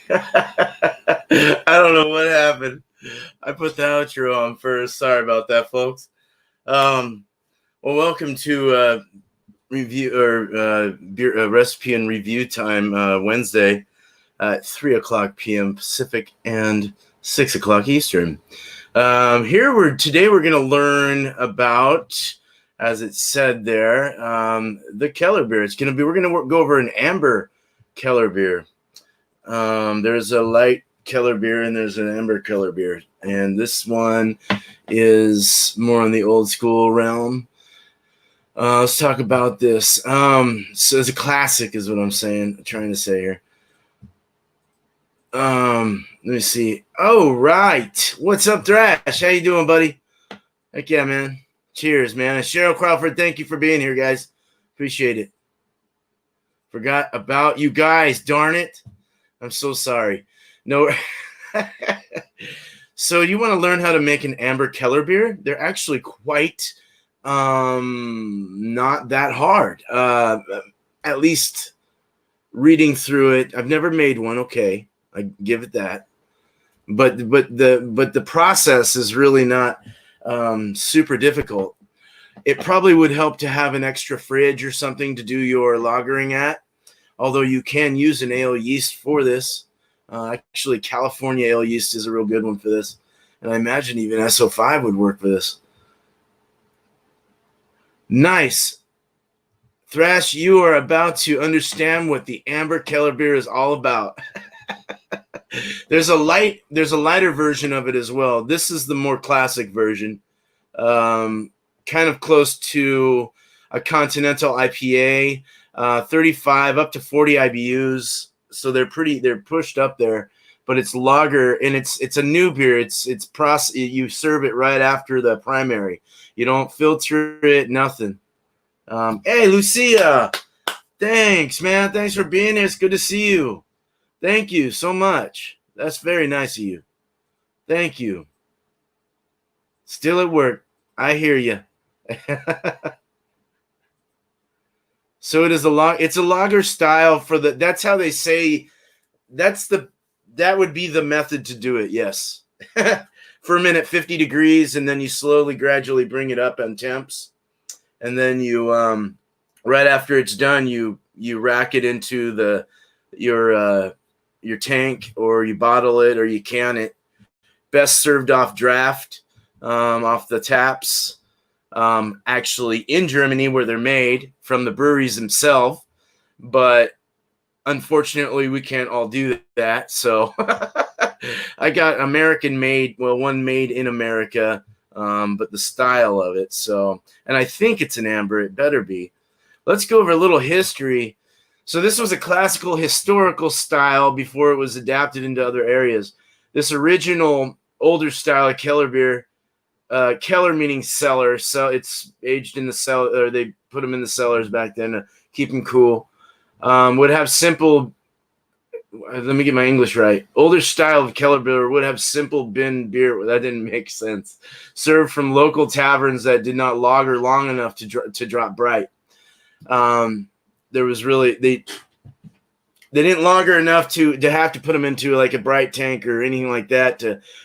I don't know what happened. I put the outro on first. Sorry about that, folks. Well, welcome to review or beer recipe and review time Wednesday at 3:00 p.m. Pacific and 6:00 Eastern. Today we're going to learn about, as it said there, the Kellerbier. We're going to go over an Amber Kellerbier. There's a light Kellerbier and there's an Amber Kellerbier, and this one is more in the old school realm. Let's talk about this. So it's a classic, is what I'm trying to say here. Let me see. Oh, right. What's up, Thrash? How you doing, buddy? Heck yeah, man. Cheers, man. And Cheryl Crawford, thank you for being here, guys. Appreciate it. Forgot about you guys, darn it. I'm so sorry. No. So you want to learn how to make an Amber Kellerbier? They're actually quite not that hard. At least reading through it. I've never made one, okay. I give it that. But the process is really not super difficult. It probably would help to have an extra fridge or something to do your lagering at. Although you can use an ale yeast for this. Actually, California ale yeast is a real good one for this. And I imagine even SO5 would work for this. Nice. Thrash, you are about to understand what the Amber Kellerbier is all about. There's a lighter version of it as well. This is the more classic version. Kind of close to a Continental IPA. 35 up to 40 IBUs, so they're pushed up there, but it's lager and it's a new beer. You serve it right after the primary. You don't filter it, nothing. Hey, Lucia, thanks, man. Thanks for being here. It's good to see you. Thank you so much. That's very nice of you. Thank you. Still at work. I hear you. So it's a lager style that's how they say, that would be the method to do it. Yes. Ferment at 50 degrees, and then you slowly, gradually bring it up on temps. And then you, right after it's done, you rack it into your tank, or you bottle it, or you can it. Best served off draft, off the taps. Actually in Germany, where they're made from the breweries themselves, but unfortunately we can't all do that. So I got American made, one made in America, but the style of it. So, and I think it's an amber. It better be. Let's go over a little history. So this was a classical historical style before it was adapted into other areas. This original older style of Kellerbier, Keller meaning cellar, so it's aged in the cellar, or they put them in the cellars back then to keep them cool. Would have simple, let me get my English right. Older style of Kellerbier would have simple bin beer. That didn't make sense. Served from local taverns that did not lager long enough to drop bright. There was really, they didn't lager enough to have to put them into like a bright tank or anything like that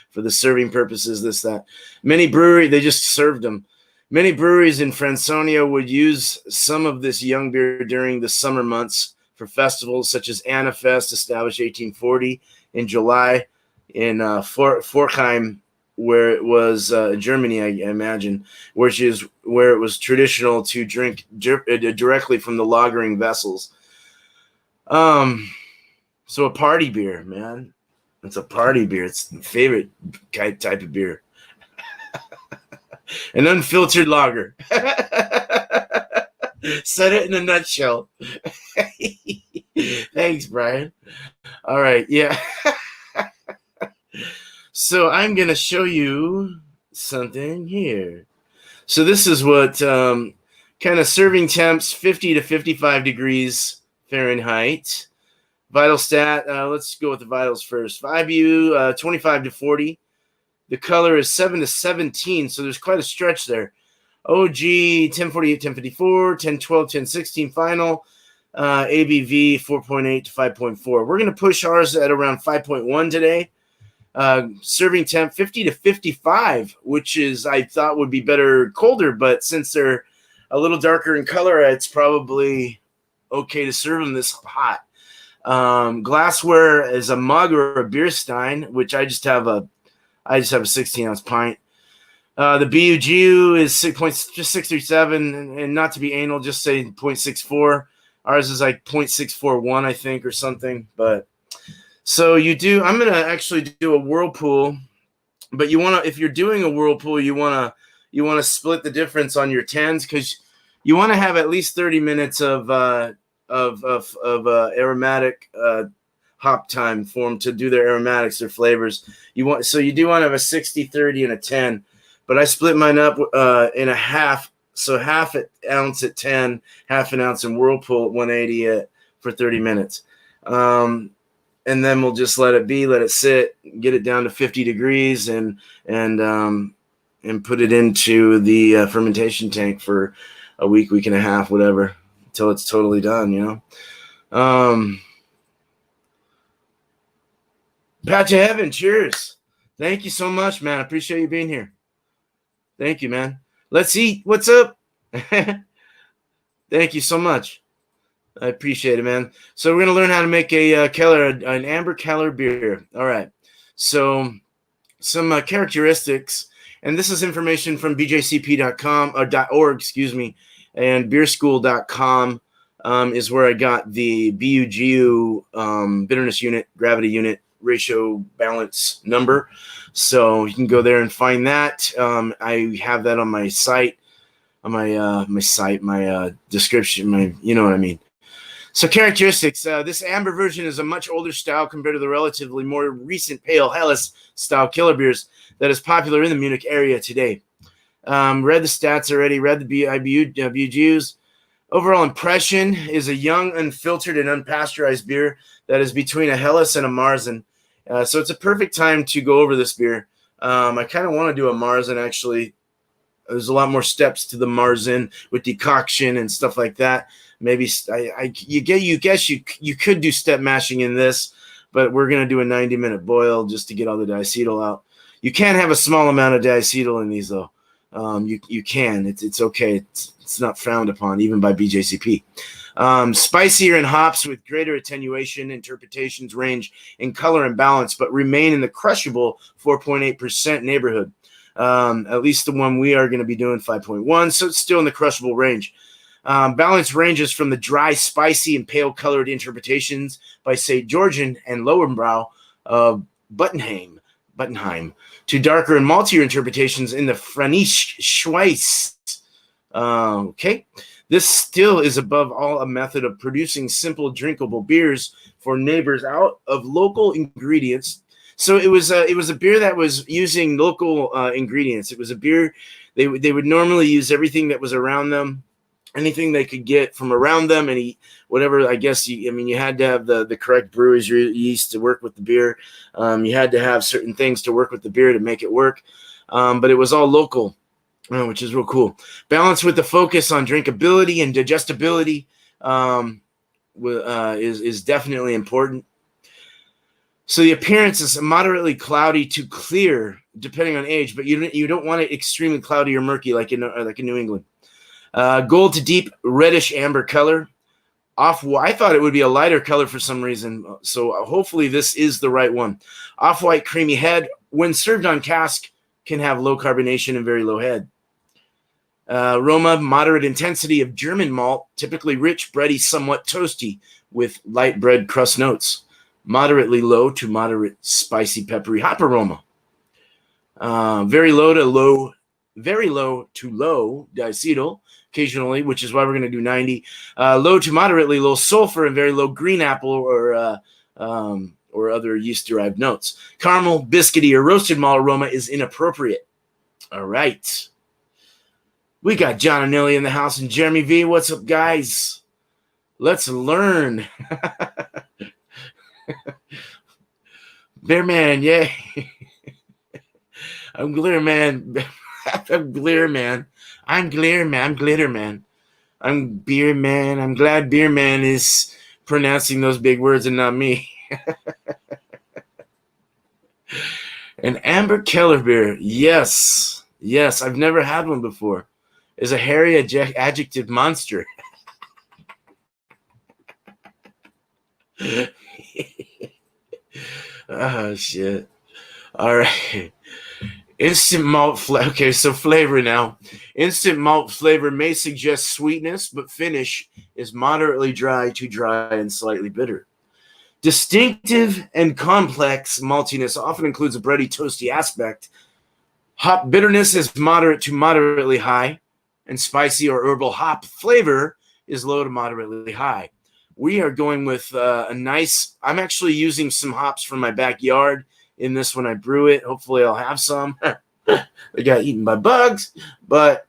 for the serving purposes, this, that. They just served them. Many breweries in Franconia would use some of this young beer during the summer months for festivals such as Anna Fest, established 1840 in July in Forchheim, where it was Germany, I imagine, which is where it was traditional to drink directly from the lagering vessels. So a party beer, man. It's a party beer. It's my favorite type of beer. An unfiltered lager. Said it in a nutshell. Thanks, Brian. All right, yeah. So I'm going to show you something here. So this is what kind of serving temps, 50 to 55 degrees Fahrenheit. Vital stat, let's go with the vitals first. IBU, 25 to 40. The color is 7 to 17, so there's quite a stretch there. OG, 1048, 1054, 1012, 1016 final. ABV 4.8 to 5.4. We're going to push ours at around 5.1 today. Serving temp 50 to 55, which is, I thought would be better colder, but since they're a little darker in color, it's probably okay to serve them this hot. Glassware is a mug or a beer stein, which I just have a 16-ounce pint. The BUGU is 6.637, and not to be anal, just say 0.64. Ours is like 0.641, I think, or something. But so I'm going to actually do a whirlpool, but if you're doing a whirlpool, you want to split the difference on your 10s, because you want to have at least 30 minutes of aromatic hop time for them to do their aromatics, their flavors. You do want to have a 60, 30, and a 10, but I split mine up in a half. So half an ounce at 10, half an ounce in whirlpool at 180 for 30 minutes. And then we'll just let it sit, get it down to 50 degrees, and put it into the fermentation tank for a week and a half, whatever, until it's totally done, Pat to heaven, cheers. Thank you so much, man. I appreciate you being here. Thank you, man. Let's eat. What's up? Thank you so much. I appreciate it, man. So we're going to learn how to make an Amber Kellerbier. All right. So some characteristics, and this is information from BJCP.com or .org, excuse me, and beerschool.com is where I got the BUGU bitterness unit, gravity unit, ratio balance number. So you can go there and find that. I have that on my site, on my description, you know what I mean. So characteristics, this amber version is a much older style compared to the relatively more recent pale Helles style killer beers that is popular in the Munich area today. Read the stats already, read the BUGUs. Overall impression is a young, unfiltered, and unpasteurized beer that is between a Helles and a Marzen. So it's a perfect time to go over this beer. I kind of want to do a Marzen, actually. There's a lot more steps to the Marzen with decoction and stuff like that. Maybe you could do step mashing in this, but we're going to do a 90-minute boil just to get all the diacetyl out. You can have a small amount of diacetyl in these, though. You can. It's okay. It's not frowned upon, even by BJCP. Spicier in hops with greater attenuation. Interpretations range in color and balance, but remain in the crushable 4.8% neighborhood. At least the one we are going to be doing 5.1, so it's still in the crushable range. Balance ranges from the dry, spicy, and pale-colored interpretations by St. Georgian and Lowenbrow of Buttenheim to darker and maltier interpretations in the Franisch Schweiz. Okay. This still is above all a method of producing simple, drinkable beers for neighbors out of local ingredients. So it was a beer that was using local ingredients. It was a beer they would normally use everything that was around them, anything they could get from around them, and whatever. I guess you had to have the correct brewer's yeast to work with the beer. You had to have certain things to work with the beer to make it work, but it was all local, which is real cool. Balance with the focus on drinkability and digestibility is definitely important. So the appearance is moderately cloudy to clear, depending on age, but you don't want it extremely cloudy or murky like in New England. Gold to deep reddish amber color. I thought it would be a lighter color for some reason, so hopefully this is the right one. Off-white creamy head. When served on cask, can have low carbonation and very low head. Aroma, moderate intensity of German malt, typically rich, bready, somewhat toasty, with light bread crust notes. Moderately low to moderate spicy peppery hop aroma. Very low to low diacetyl occasionally, which is why we're going to do 90. Low to moderately low sulfur and very low green apple or other yeast-derived notes. Caramel, biscuity, or roasted malt aroma is inappropriate. All right. We got John and Nelly in the house and Jeremy V. What's up, guys? Let's learn. Bear man, yeah. I'm Glitter Man. I'm Glitter Man. I'm Glitter Man. I'm Beer Man. I'm glad Beer Man is pronouncing those big words and not me. And Amber Kellerbier, yes, yes, I've never had one before. Is a hairy adjective monster. Oh shit! All right. Instant malt flavor. Okay, so flavor now. Instant malt flavor may suggest sweetness, but finish is moderately dry to dry and slightly bitter. Distinctive and complex maltiness often includes a bready, toasty aspect. Hop bitterness is moderate to moderately high, and spicy or herbal hop flavor is low to moderately high. We are going with a nice. I'm actually using some hops from my backyard in this when I brew it. Hopefully I'll have some. They got eaten by bugs, but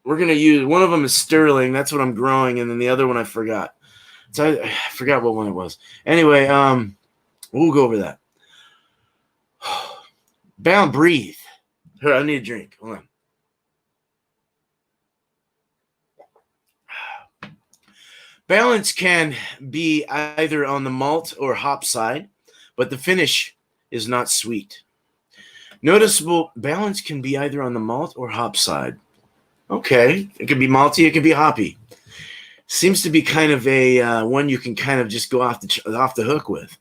we're going to use, one of them is Sterling. That's what I'm growing. And then the other one I forgot. So I forgot what one it was. Anyway, we'll go over that. Bound, breathe. Here, I need a drink. Hold on. Balance can be either on the malt or hop side, but the finish is not sweet. Noticeable balance can be either on the malt or hop side. Okay, it could be malty, it could be hoppy. Seems to be kind of a one you can kind of just go off the hook with.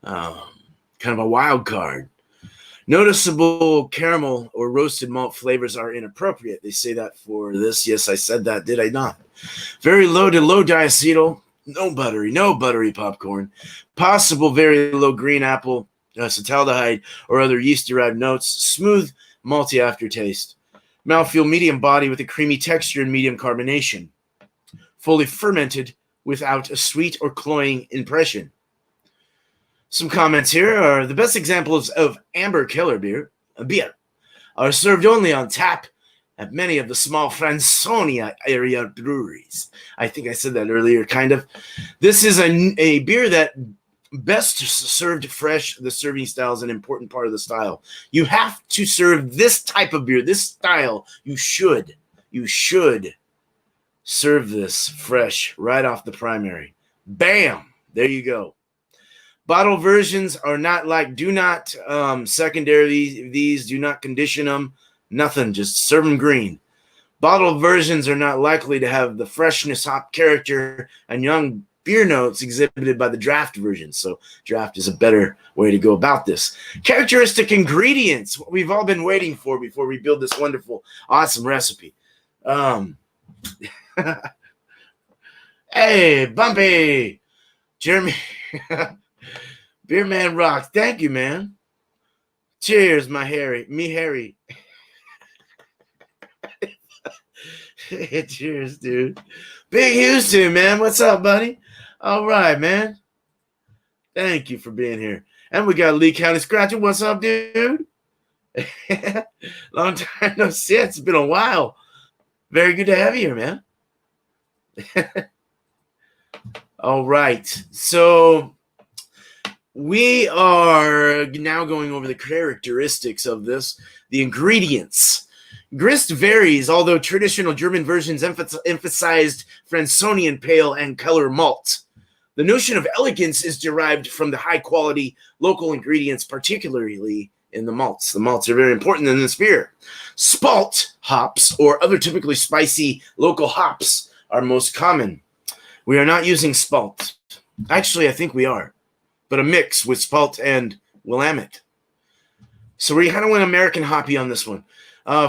Kind of a wild card. Noticeable caramel or roasted malt flavors are inappropriate. They say that for this. Yes, I said that. Did I not? Very low to low diacetyl. No buttery popcorn. Possible very low green apple, acetaldehyde, or other yeast-derived notes. Smooth, malty aftertaste. Mouthfeel medium body with a creamy texture and medium carbonation. Fully fermented without a sweet or cloying impression. Some comments here are the best examples of Amber Kellerbier beer are served only on tap at many of the small Franconia area breweries. I think I said that earlier, kind of. This is a beer that best served fresh. The serving style is an important part of the style. You have to serve this type of beer, this style. You should serve this fresh right off the primary. Bam! There you go. Bottle versions are not like, do not secondary these, do not condition them, nothing, just serve them green. Bottle versions are not likely to have the freshness, hop character, and young beer notes exhibited by the draft version. So draft is a better way to go about this. Characteristic ingredients, what we've all been waiting for before we build this wonderful, awesome recipe. Hey, Bumpy, Jeremy. Beer Man rocks. Thank you, man. Cheers, me Harry. Cheers, dude. Big Houston, man. What's up, buddy? All right, man. Thank you for being here. And we got Lee County Scratcher. What's up, dude? Long time no see. It's been a while. Very good to have you here, man. All right. So we are now going over the characteristics of this, the ingredients. Grist varies, although traditional German versions emphasized Fransonian pale and color malt. The notion of elegance is derived from the high-quality local ingredients, particularly in the malts. The malts are very important in this beer. Spalt hops, or other typically spicy local hops, are most common. We are not using spalt. Actually, I think we are. But a mix with spalt and Willamette. So we kind of went American hoppy on this one.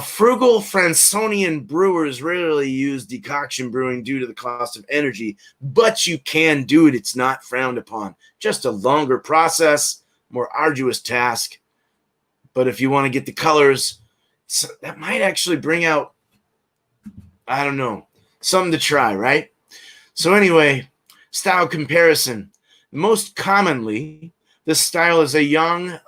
Frugal Fransonian brewers rarely use decoction brewing due to the cost of energy, but you can do it. It's not frowned upon. Just a longer process, more arduous task. But if you want to get the colors, that might actually bring out, I don't know, something to try, right? So anyway, style comparison. Most commonly, this style is a young,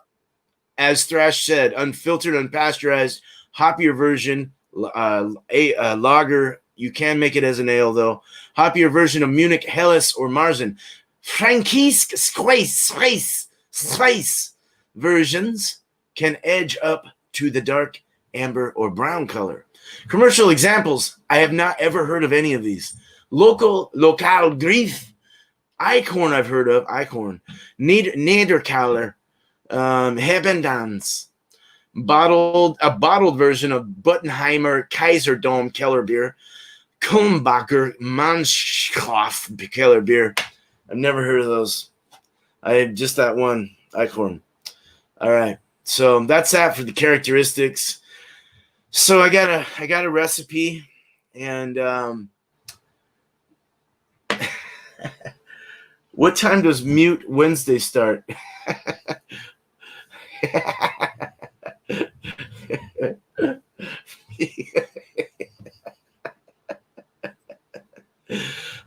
as Thrash said, unfiltered, unpasteurized, hoppier version, a lager. You can make it as an ale, though. Hoppier version of Munich, Helles, or Marzen. Frankisk Spice versions can edge up to the dark amber or brown color. Commercial examples. I have not ever heard of any of these. Local grief. Eichhorn I've heard of. Eichhorn. Niederkaller. Hebendans. A bottled version of Buttenheimer Kaiserdom Kellerbier. Kulmbacher Mannschaft Kellerbier. I've never heard of those. I have just that one. Eichhorn. All right. So that's that for the characteristics. So I got a recipe, and what time does Mute Wednesday start?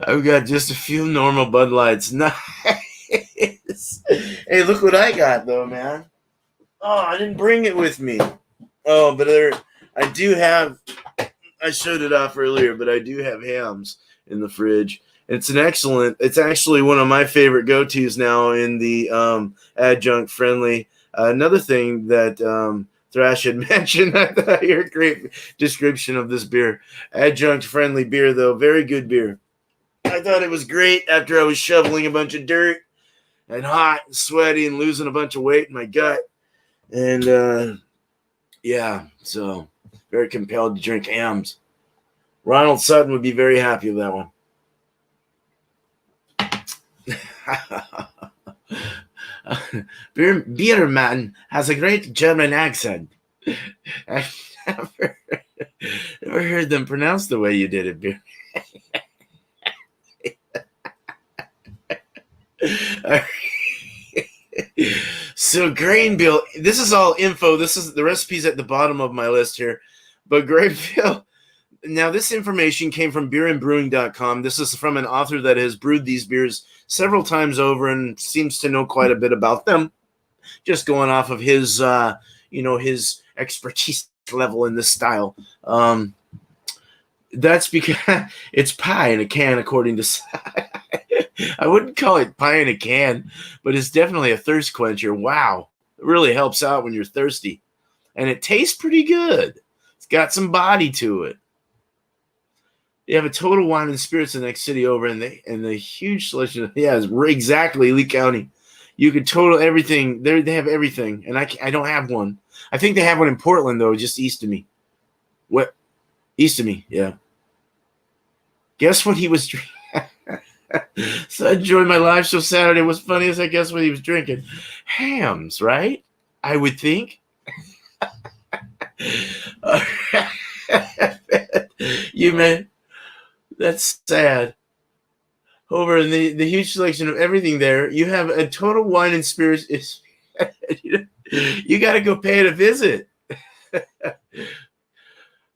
I've got just a few normal Bud Lights. Nice. Hey, look what I got though, man. Oh, I didn't bring it with me. Oh, but I do have. I showed it off earlier, but I do have hams in the fridge. It's actually one of my favorite go-tos now in the adjunct friendly. Another thing that Thrash had mentioned, I thought you heard a great description of this beer. Adjunct friendly beer, though. Very good beer. I thought it was great after I was shoveling a bunch of dirt and hot and sweaty and losing a bunch of weight in my gut. And yeah, so very compelled to drink hams. Ronald Sutton would be very happy with that one. Beerman has a great German accent. I've never heard them pronounce the way you did it, Beer. So grain bill, this is all info. This is the recipes at the bottom of my list here. But grain bill, now this information came from beerandbrewing.com. This is from an author that has brewed these beers several times over and seems to know quite a bit about them. Just going off of his his expertise level in this style. That's because it's pie in a can, according to I wouldn't call it pie in a can, but it's definitely a thirst quencher. Wow. It really helps out when you're thirsty. And it tastes pretty good. It's got some body to it. You have a Total Wine and Spirits in the next city over in the huge selection. Yeah, it's exactly Lee County. You could total everything. They have everything, and I don't have one. I think they have one in Portland, though, just east of me. What? East of me, yeah. Guess what he was drinking? So I enjoyed my live show Saturday. What's funny is I guess what he was drinking. Hams, right? I would think. You man, that's sad. Over in the huge selection of everything there, you have a Total Wine and Spirits. You got to go pay it a visit.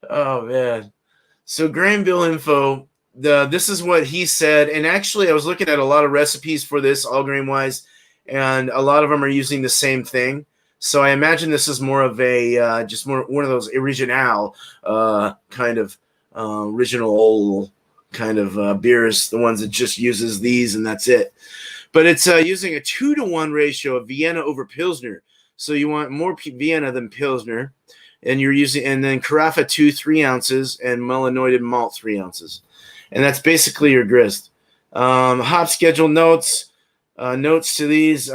Oh man. So grain bill info. This is what he said, and actually I was looking at a lot of recipes for this, all grain wise, and a lot of them are using the same thing. So I imagine this is more of a just more one of those original kind of original kind of beers, the ones that just uses these and that's it. But it's using a 2-to-1 ratio of Vienna over Pilsner. So you want more Vienna than Pilsner, and you're using, and then Carafa 2 3 ounces and melanoided malt 3 ounces. And that's basically your grist. Hop schedule notes. Notes to these.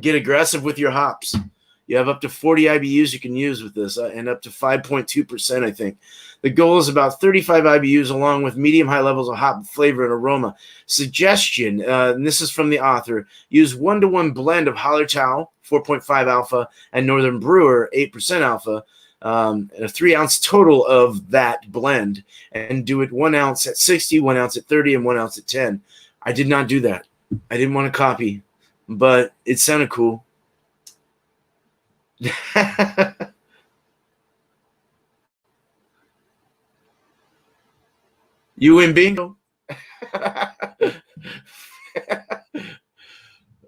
Get aggressive with your hops. You have up to 40 IBUs you can use with this, and up to 5.2%, I think. The goal is about 35 IBUs along with medium-high levels of hop flavor and aroma. Suggestion, and this is from the author, use 1-to-1 blend of Hallertau, 4.5 alpha, and Northern Brewer, 8% alpha, a 3-ounce total of that blend, and do it 1 ounce at 60, 1 ounce at 30, and 1 ounce at 10. I did not do that. I didn't want to copy, but it sounded cool. You win bingo.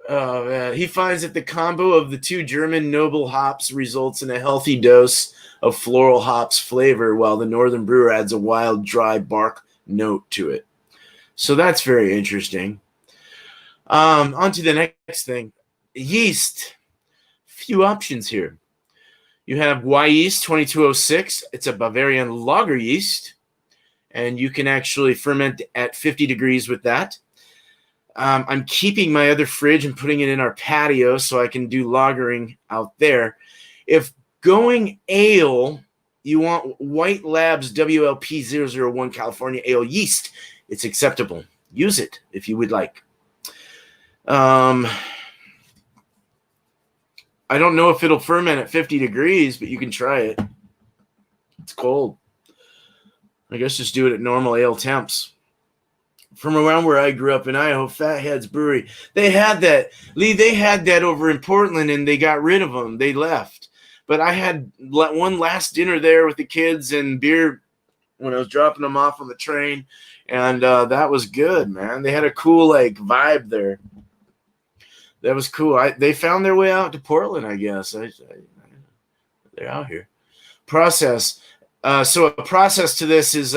Oh man, he finds that the combo of the two German noble hops results in a healthy dose of floral hops flavor, while the Northern Brewer adds a wild, dry bark note to it. So that's very interesting. On to the next thing. Yeast. Few options here. You have Y yeast 2206. It's a Bavarian lager yeast, and you can actually ferment at 50 degrees with that. I'm keeping my other fridge and putting it in our patio so I can do lagering out there. If going ale, you want White Labs WLP001 California Ale yeast. It's acceptable. Use it if you would like. I don't know if it'll ferment at 50 degrees, but you can try it. It's cold. I guess just do it at normal ale temps. From around where I grew up in Idaho, Fatheads Brewery, they had that. Lee, they had that over in Portland, and they got rid of them. They left. But I had one last dinner there with the kids and beer when I was dropping them off on the train, and that was good, man. They had a cool like vibe there. That was cool. They found their way out to Portland, I guess. They're out here. Process. So a process to this is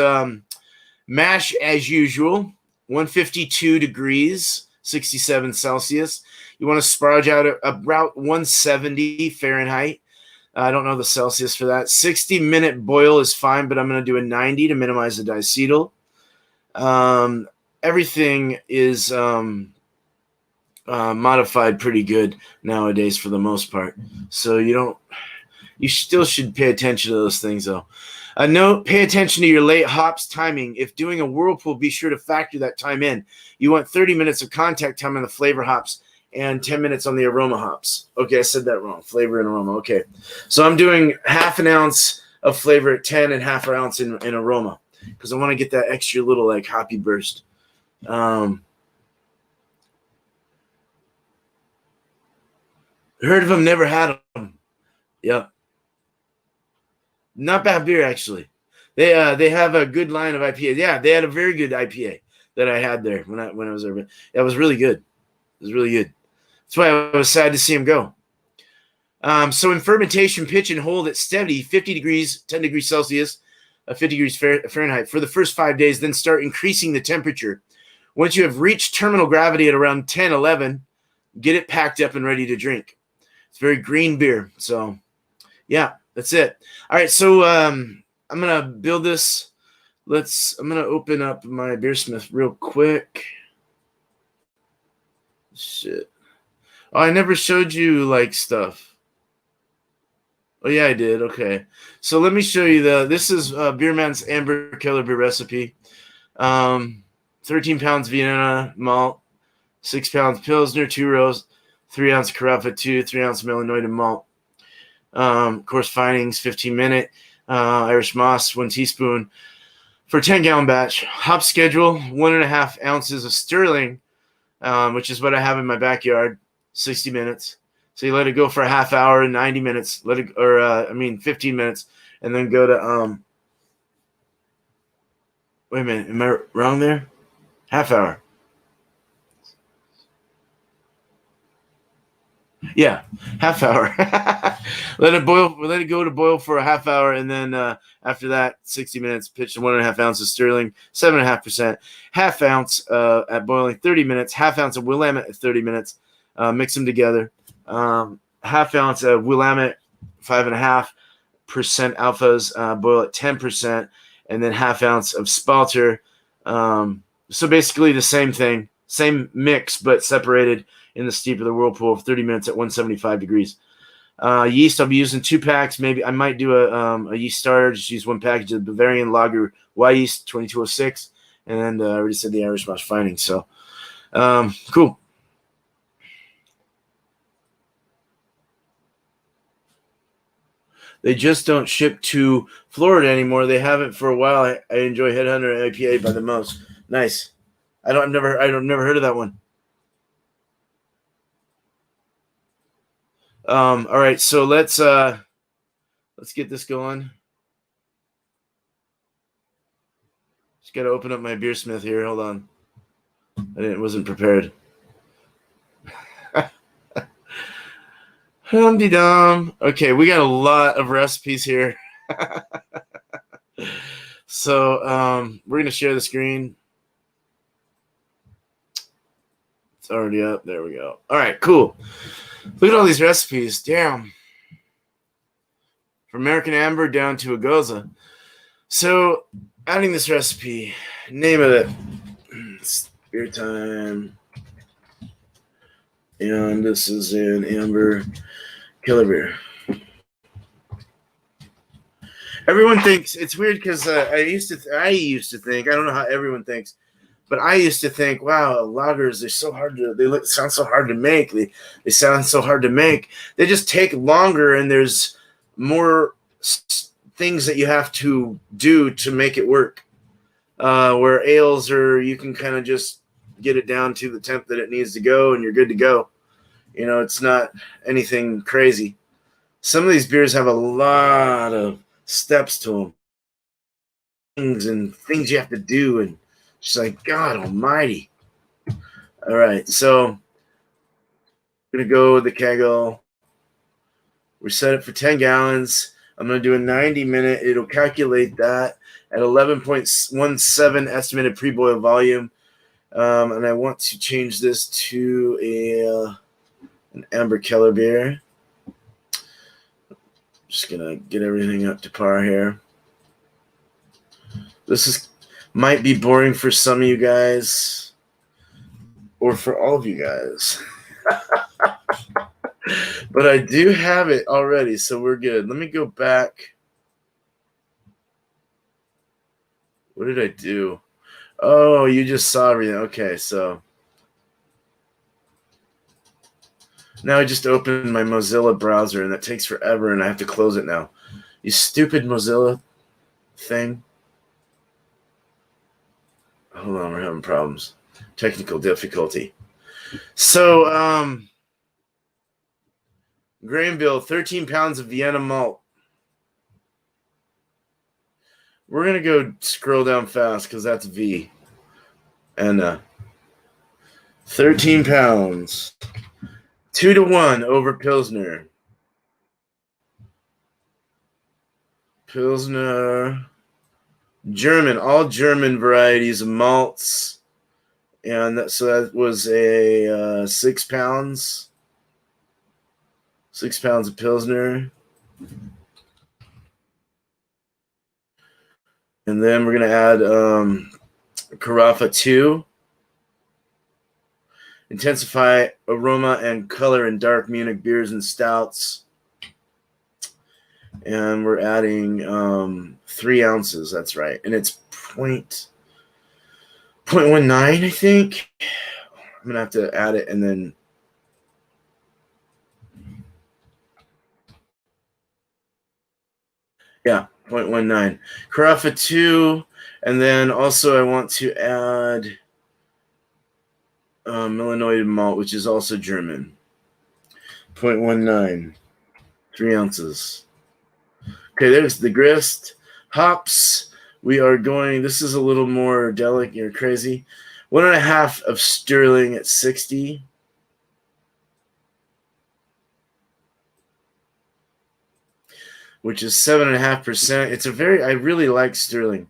mash as usual, 152 degrees, 67 Celsius. You want to sparge out at about 170 Fahrenheit. I don't know the Celsius for that. 60-minute boil is fine, but I'm going to do a 90 to minimize the diacetyl. Everything is modified pretty good nowadays for the most part. So you still should pay attention to those things, though. Note, pay attention to your late hops timing. If doing a whirlpool, be sure to factor that time in. You want 30 minutes of contact time on the flavor hops and 10 minutes on the aroma hops. Okay, I said that wrong. Flavor and aroma. Okay. So I'm doing half an ounce of flavor at 10 and half an ounce in aroma because I want to get that extra little like hoppy burst. Heard of them, never had them. Yep. Not bad beer, actually. They have a good line of IPA. Yeah, they had a very good IPA that I had there when I was there. That was really good. It was really good. That's why I was sad to see him go. So in fermentation, pitch and hold at steady, 50 degrees, 10 degrees Celsius, 50 degrees Fahrenheit for the first 5 days, then start increasing the temperature. Once you have reached terminal gravity at around 10, 11, get it packed up and ready to drink. It's very green beer. So, yeah. That's it. All right, so I'm gonna build this. I'm gonna open up my BeerSmith real quick. Shit. Oh, I never showed you like stuff. Oh yeah, I did. Okay. So let me show you this is Beerman's Amber Kellerbier recipe. 13 pounds Vienna malt, 6 pounds Pilsner, 2 rows, 3 ounce Carafa 2, 3 ounce melanoidin malt. Of course, finings, 15-minute. Irish moss, 1 teaspoon. For 10-gallon batch. Hop schedule, 1.5 ounces of sterling, which is what I have in my backyard, 60 minutes. So you let it go for a half hour, 90 minutes, 15 minutes, and then go to, wait a minute, am I wrong there? Half hour. Yeah, half hour. Let it boil. Let it go to boil for a half hour, and then after that, 60 minutes. Pitch 1.5 ounces sterling, 7.5%. Half ounce at boiling, 30 minutes. Half ounce of Willamette at 30 minutes. Mix them together. Half ounce of Willamette, 5.5% alphas. Boil at 10%, and then half ounce of Spalter. So basically the same thing, same mix, but separated in the steep of the whirlpool for 30 minutes at 175 degrees. Yeast, I'll be using 2 packs. Maybe I might do a yeast starter. Just use 1 package of Bavarian Lager Y yeast 2206. And I already said the Irish moss findings. So, cool. They just don't ship to Florida anymore. They haven't for a while. I enjoy Headhunter IPA by the most. Nice. I've never heard of that one. All right, so let's get this going. Just got to open up my BeerSmith here. Hold on. Wasn't prepared. Hum-de-dum. Okay, we got a lot of recipes here. So we're going to share the screen. It's already up. There we go. All right, cool. Look at all these recipes. Damn. from American Amber down to a Goza. So, adding this recipe, name of it, it's beer time, and this is an Amber Kellerbier. Everyone thinks it's weird because I used to think, I don't know how everyone thinks, but I used to think, wow, lagers, they're so hard to, sound so hard to make. They sound so hard to make. They just take longer, and there's more things that you have to do to make it work. Where ales are, you can kind of just get it down to the temp that it needs to go, and you're good to go. You know, it's not anything crazy. Some of these beers have a lot of steps to them, things you have to do, and just like, God almighty. All right, so I'm going to go with the kegel. We set it for 10 gallons. I'm going to do a 90-minute. It'll calculate that at 11.17 estimated pre-boil volume. And I want to change this to an Amber Kellerbier. Just going to get everything up to par here. This might be boring for some of you guys, or for all of you guys. But I do have it already, so we're good. Let me go back. What did I do? Oh, you just saw everything. Okay, so now I just opened my Mozilla browser, and that takes forever, and I have to close it now. You stupid Mozilla thing. Hold on, we're having problems. Technical difficulty. So, grain bill, 13 pounds of Vienna malt. We're going to go scroll down fast because that's V. And 13 pounds. 2-1 over Pilsner. Pilsner. German, all German varieties of malts. And so that was a 6 pounds. 6 pounds of Pilsner. And then we're going to add Carafa 2. Intensify aroma and color in dark Munich beers and stouts. And we're adding 3 ounces. That's right. And it's 0.19, I think. I'm going to have to add it and then. Yeah, 0.19. Carafa 2. And then also I want to add Millinoid malt, which is also German. 0.19. 3 ounces. Okay, there's the grist. Hops. We are going, this is a little more delicate or crazy. 1.5 of Sterling at 60. Which is 7.5%. It's a very, I really like Sterling.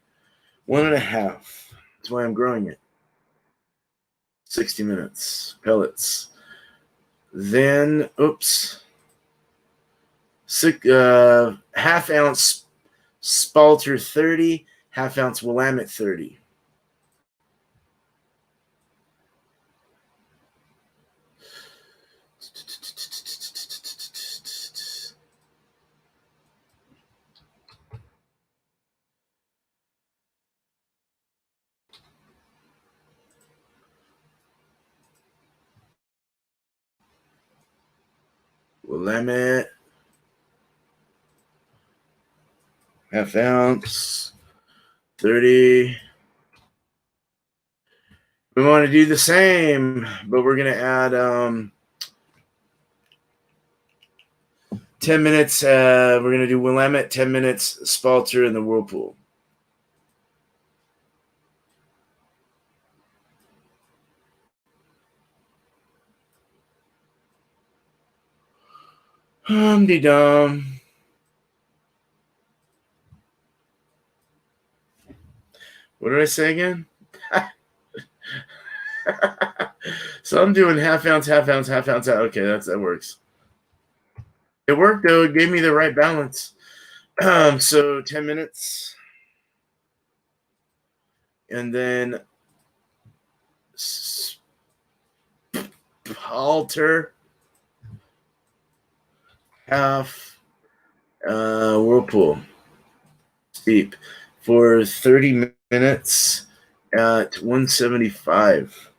1.5. That's why I'm growing it. 60 minutes. Pellets. Then, oops. Half ounce Spalter 30, half ounce Willamette 30. Willamette. Half ounce, 30. We want to do the same, but we're going to add 10 minutes. We're going to do Willamette, 10 minutes, Spalter in the Whirlpool. Hum-de-dum. What did I say again? So I'm doing half ounce, half ounce, half ounce. Okay, that works. It worked, though. It gave me the right balance. So 10 minutes. And then halter, half, whirlpool, steep for 30 minutes at 175.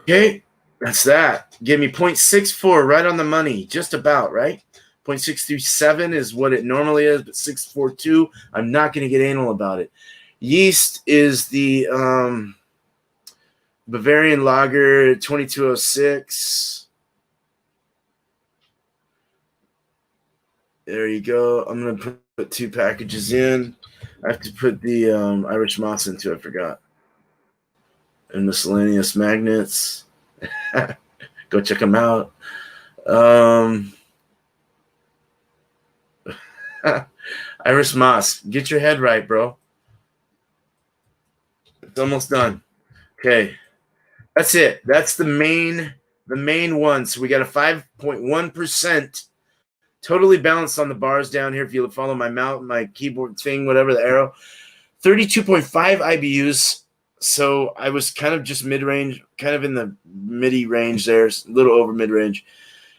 Okay, that's that. Give me 0.64, right on the money, just about, right? 0.637 is what it normally is, but 642, I'm not going to get anal about it. Yeast is the Bavarian Lager 2206. There you go. I'm going to put 2 packages in. I have to put the Irish moss into, I forgot. And miscellaneous magnets. Go check them out. Irish moss. Get your head right, bro. It's almost done. Okay. That's it. That's the main one. So we got a 5.1%. Totally balanced on the bars down here. If you follow my keyboard thing, whatever, the arrow. 32.5 IBUs. So I was kind of just mid-range, kind of in the midi range there, a little over mid-range.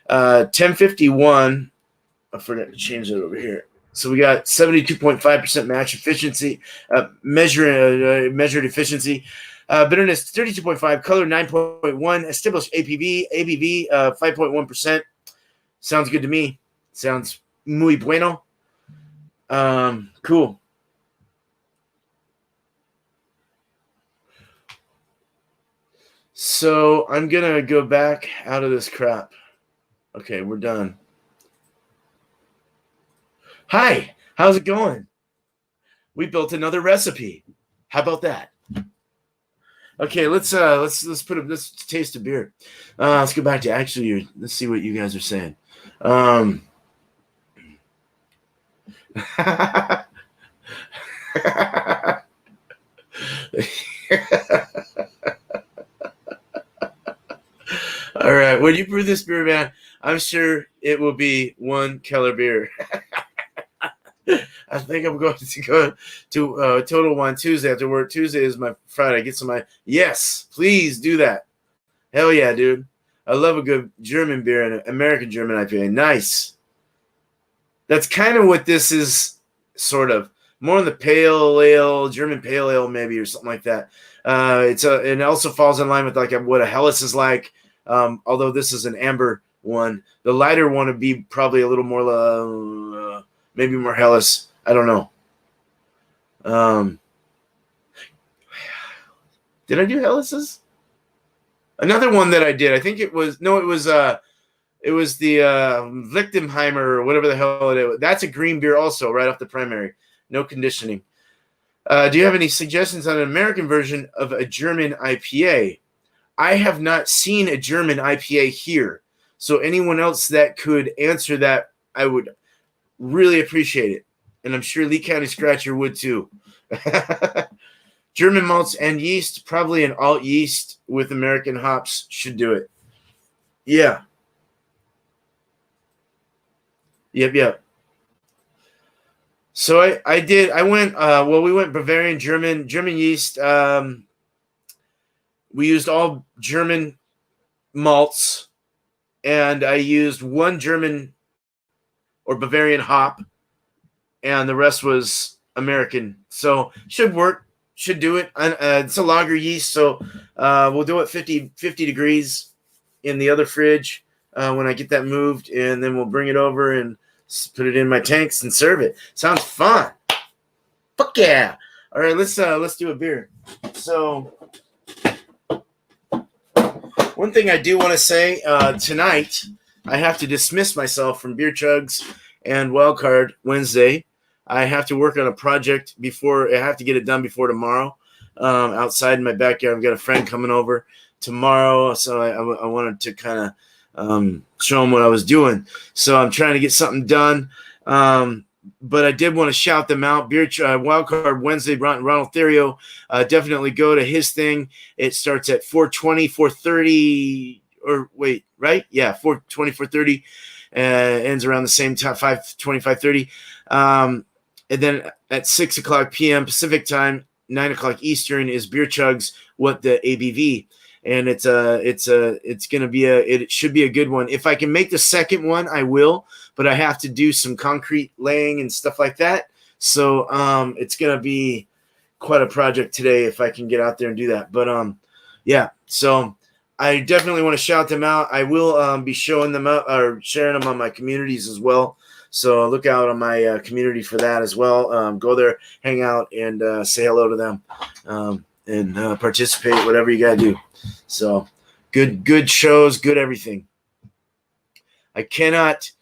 1051. I forgot to change that over here. So we got 72.5% match efficiency, measured efficiency. Bitterness 32.5, color 9.1, established ABV 5.1%. Sounds good to me. Sounds muy bueno. Cool. So I'm going to go back out of this crap. Okay, we're done. Hi, how's it going? We built another recipe. How about that? Okay, let's taste a beer. Let's go back to let's see what you guys are saying. All right, when you brew this beer, man, I'm sure it will be one Kellerbier. I think I'm going to go to Total Wine Tuesday after work. Tuesday is my Friday. Get some. Yes, please do that. Hell yeah, dude. I love a good German beer and an American German IPA. Nice. That's kind of what this is, sort of. More on the pale ale, German pale ale maybe, or something like that. It also falls in line with like what a Helles is like. Although this is an amber one. The lighter one would be probably a little more, maybe more Helles. I don't know. Did I do Helles's? Another one that I did. I think it was the Lichtenheimer or whatever the hell it is. That's a green beer also, right off the primary. No conditioning. Do you have any suggestions on an American version of a German IPA? I have not seen a German IPA here. So anyone else that could answer that, I would really appreciate it. And I'm sure Lee County Scratcher would too. German malts and yeast, probably an alt yeast with American hops should do it. Yeah. Yep. So we went Bavarian, German yeast. We used all German malts, and I used one German or Bavarian hop, and the rest was American. So should work, should do it. It's a lager yeast, so we'll do it 50 degrees in the other fridge when I get that moved, and then we'll bring it over and put it in my tanks and serve it. Sounds fun. Fuck yeah. All right, let's do a beer. So one thing I do want to say, tonight I have to dismiss myself from Beer Chugs and Wildcard Wednesday. I have to work on a project before. I have to get it done before tomorrow. Outside in my backyard, I've got a friend coming over tomorrow, so I wanted to kind of show him what I was doing. So I'm trying to get something done. But I did want to shout them out. Wildcard Wednesday, Ronald Theriot. Definitely go to his thing. It starts at 4:20, 4:30, or wait, right? Yeah, 4:20, 4:30. ends around the same time, 5:20, 5:30. And then at 6 o'clock p.m. Pacific time, 9 o'clock Eastern is Beer Chugs, what the ABV. And it should be a good one. If I can make the second one, I will, but I have to do some concrete laying and stuff like that. So it's gonna be quite a project today if I can get out there and do that. But yeah, so I definitely want to shout them out. I will be showing them out or sharing them on my communities as well. So look out on my community for that as well. Go there, hang out, and say hello to them, and participate, whatever you gotta do. So good shows, good everything. I cannot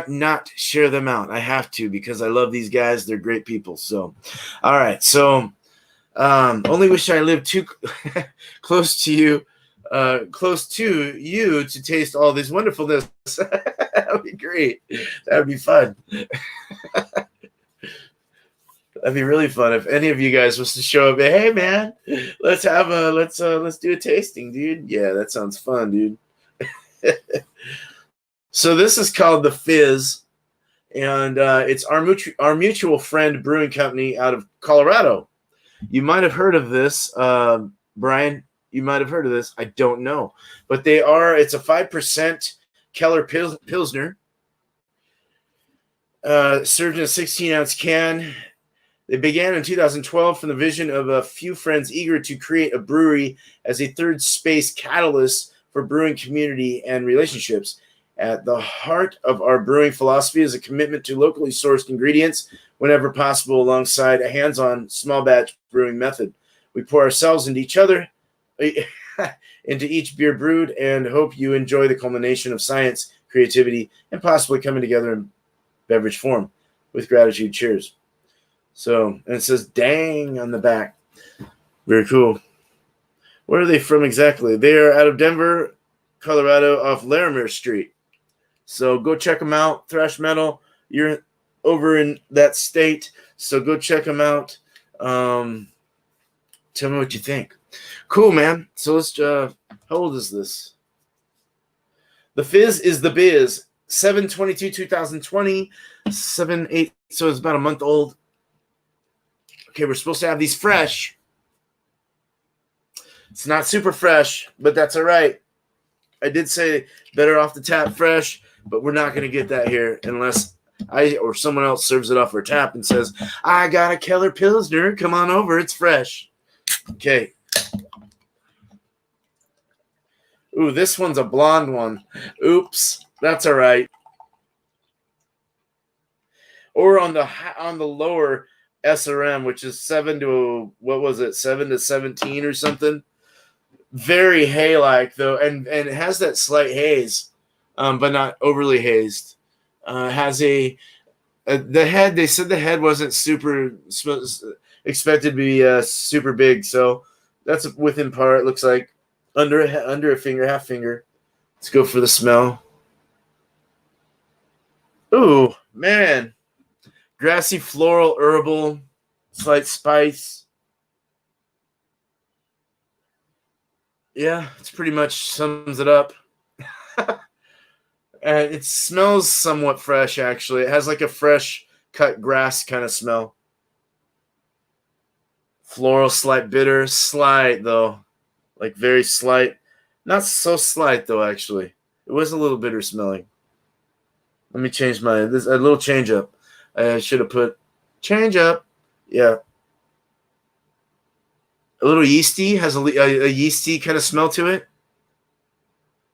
not share them out. I have to because I love these guys. They're great people. So, all right. So, only wish I lived too close to you to taste all this wonderfulness. That would be great. That would be fun. That'd be really fun if any of you guys was to show up. Hey man, let's do a tasting, dude. Yeah, that sounds fun, dude. So this is called the Fizz, and it's our mutual friend brewing company out of Colorado. You might have heard of this, Brian. You might have heard of this. I don't know, but it's a 5% Keller Pilsner, served in a 16-ounce can. They began in 2012 from the vision of a few friends eager to create a brewery as a third space catalyst for brewing community and relationships. At the heart of our brewing philosophy is a commitment to locally sourced ingredients whenever possible, alongside a hands-on small batch brewing method. We pour ourselves into each other, into each beer brewed, and hope you enjoy the culmination of science, creativity, and possibly coming together in beverage form. With gratitude, cheers. So, and it says "dang" on the back. Very cool. Where are they from exactly? They are out of Denver, Colorado, off Larimer Street. So go check them out. Thrash Metal, you're over in that state, so go check them out. Tell me what you think. Cool, man. So let's. How old is this? The Fizz is the Biz. 7/22/2020. 7/8. So it's about a month old. Okay, we're supposed to have these fresh. It's not super fresh, but that's all right. I did say better off the tap fresh, but we're not going to get that here unless I or someone else serves it off our tap and says, I got a Keller Pilsner. Come on over. It's fresh. Okay. Ooh, this one's a blonde one. Oops. That's all right. Or on the lower SRM, which is 7 to, what was it, 7 to 17 or something. Very hay-like, though, and it has that slight haze, but not overly hazed. Has the head, they said the head wasn't super expected to be super big, so that's within par, it looks like. Under a finger, half finger. Let's go for the smell. Ooh, man. Grassy, floral, herbal, slight spice. Yeah, it's pretty much sums it up. It smells somewhat fresh, actually. It has like a fresh cut grass kind of smell. Floral, slight bitter, slight though. Like very slight. Not so slight though, actually. It was a little bitter smelling. Let me change a little change up. I should have put change up. Yeah. A little yeasty, has a yeasty kind of smell to it.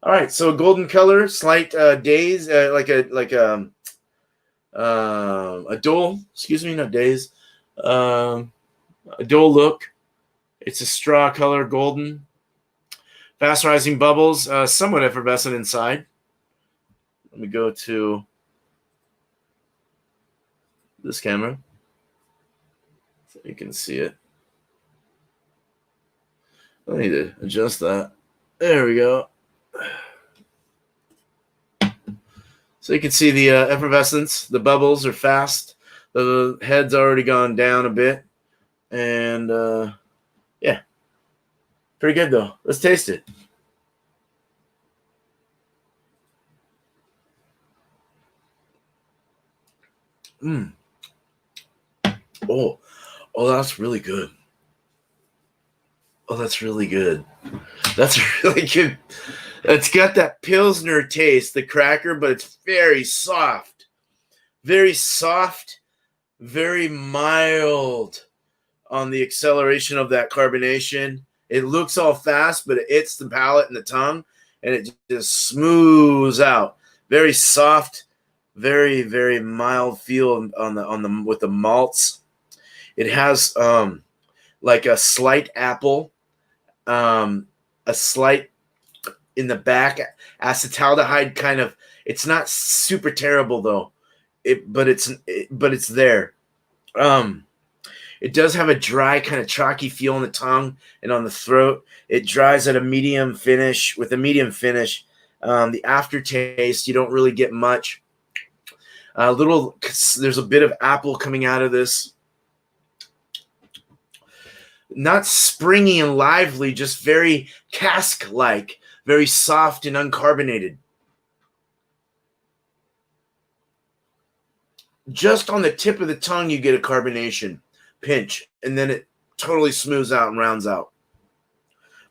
All right, so a golden color, slight daze, like a dull, excuse me, not daze, a dull look. It's a straw color, golden, fast rising bubbles, somewhat effervescent inside. Let me go to this camera so you can see it. I need to adjust that. There we go. So you can see the effervescence. The bubbles are fast. The head's already gone down a bit. And, yeah. Pretty good, though. Let's taste it. Oh, that's really good. Oh, that's really good. That's really good. It's got that Pilsner taste, the cracker, but it's very soft. Very soft, very mild on the acceleration of that carbonation. It looks all fast, but it hits the palate and the tongue, and it just smooths out. Very soft, very, very mild feel on the with the malts. It has like a slight apple, a slight in the back acetaldehyde kind of. It's not super terrible though. But it's there. It does have a dry kind of chalky feel on the tongue and on the throat. It dries at a medium finish with a medium finish. The aftertaste, you don't really get much. There's a bit of apple coming out of this. Not springy and lively, just very cask-like, very soft and uncarbonated. Just on the tip of the tongue, you get a carbonation pinch, and then it totally smooths out and rounds out.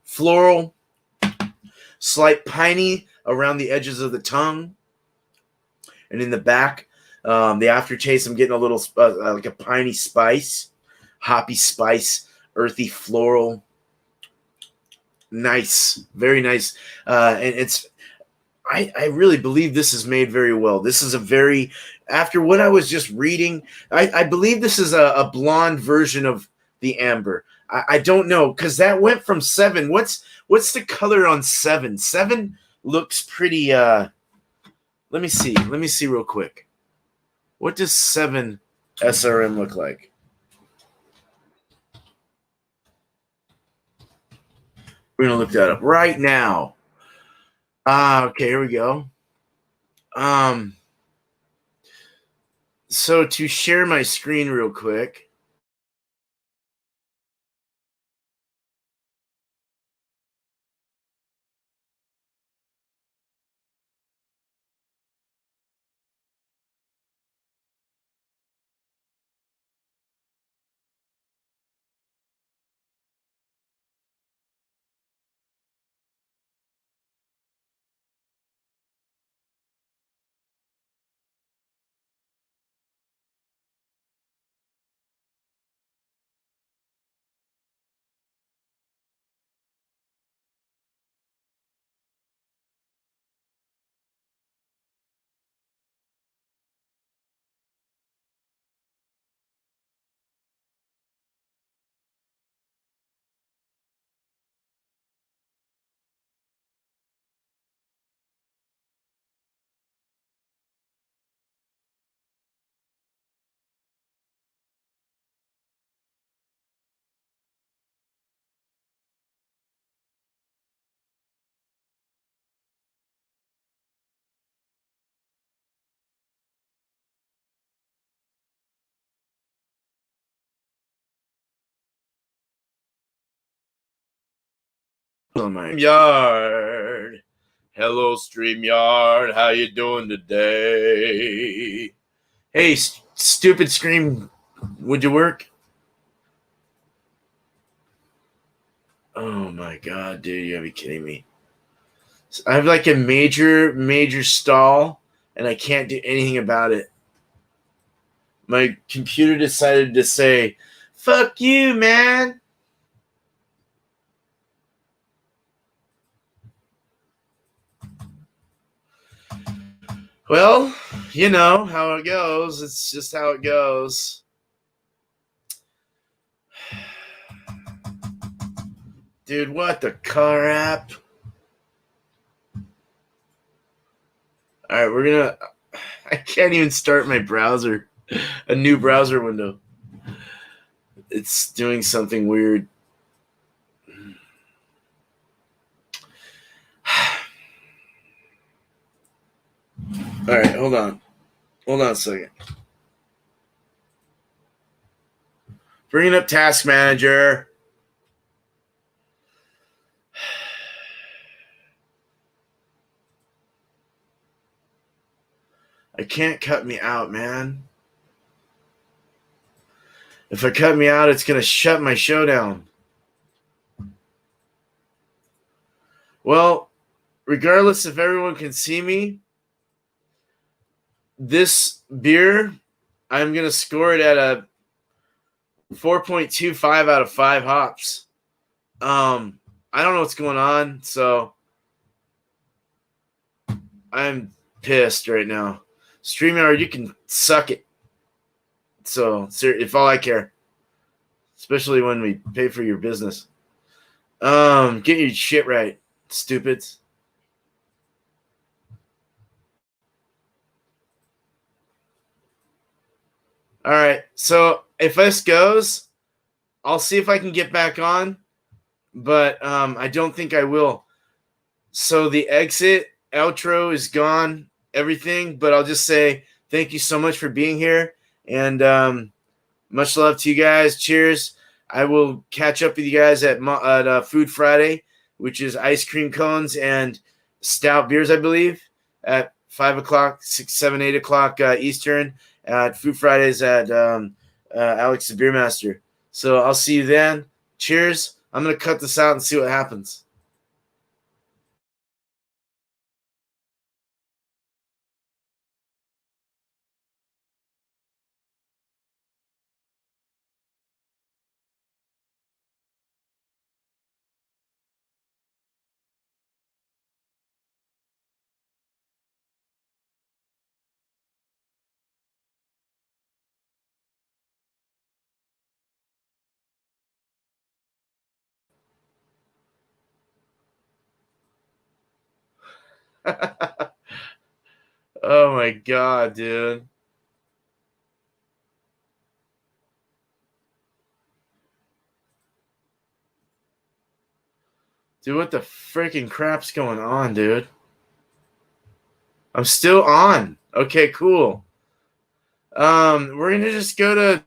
Floral, slight piney around the edges of the tongue, and in the back, the aftertaste, I'm getting a little like a piney spice, hoppy spice, earthy floral. Nice, very nice, and it's. I really believe this is made very well. This is a very, after what I was just reading, I believe this is a blonde version of the Amber. I don't know, because that went from 7. What's the color on 7? 7 looks pretty, let me see real quick. What does 7 SRM look like? We're going to look that up right now. Okay, here we go. So to share my screen real quick. On my yard. Hello, StreamYard. How you doing today? Hey, stupid scream. Would you work? Oh my god, dude, you gotta be kidding me. I have like a major stall, and I can't do anything about it. My computer decided to say, "Fuck you, man." Well, you know how it goes. It's just how it goes. Dude, what the car app? All right, we're gonna. I can't even start my browser, a new browser window. It's doing something weird. All right, hold on a second. Bringing up Task Manager. I can't cut me out, man. If I cut me out, it's going to shut my show down. Well, regardless if everyone can see me, this beer, I'm going to score it at a 4.25 out of 5 hops. I don't know what's going on, so I'm pissed right now. StreamYard, you can suck it. So, if all I care, especially when we pay for your business. Get your shit right, stupids. All right, so if this goes, I'll see if I can get back on, but I don't think I will. So the exit outro is gone, everything, but I'll just say thank you so much for being here, and much love to you guys. Cheers. I will catch up with you guys at Food Friday, which is ice cream cones and stout beers, I believe, at 5 o'clock, 6, 7, 8 o'clock Eastern at Food Fridays at Alex the Beer Master. So I'll see you then. Cheers. I'm going to cut this out and see what happens. Oh my God, dude. Dude, what the freaking crap's going on, dude? I'm still on. Okay, cool. We're gonna just go to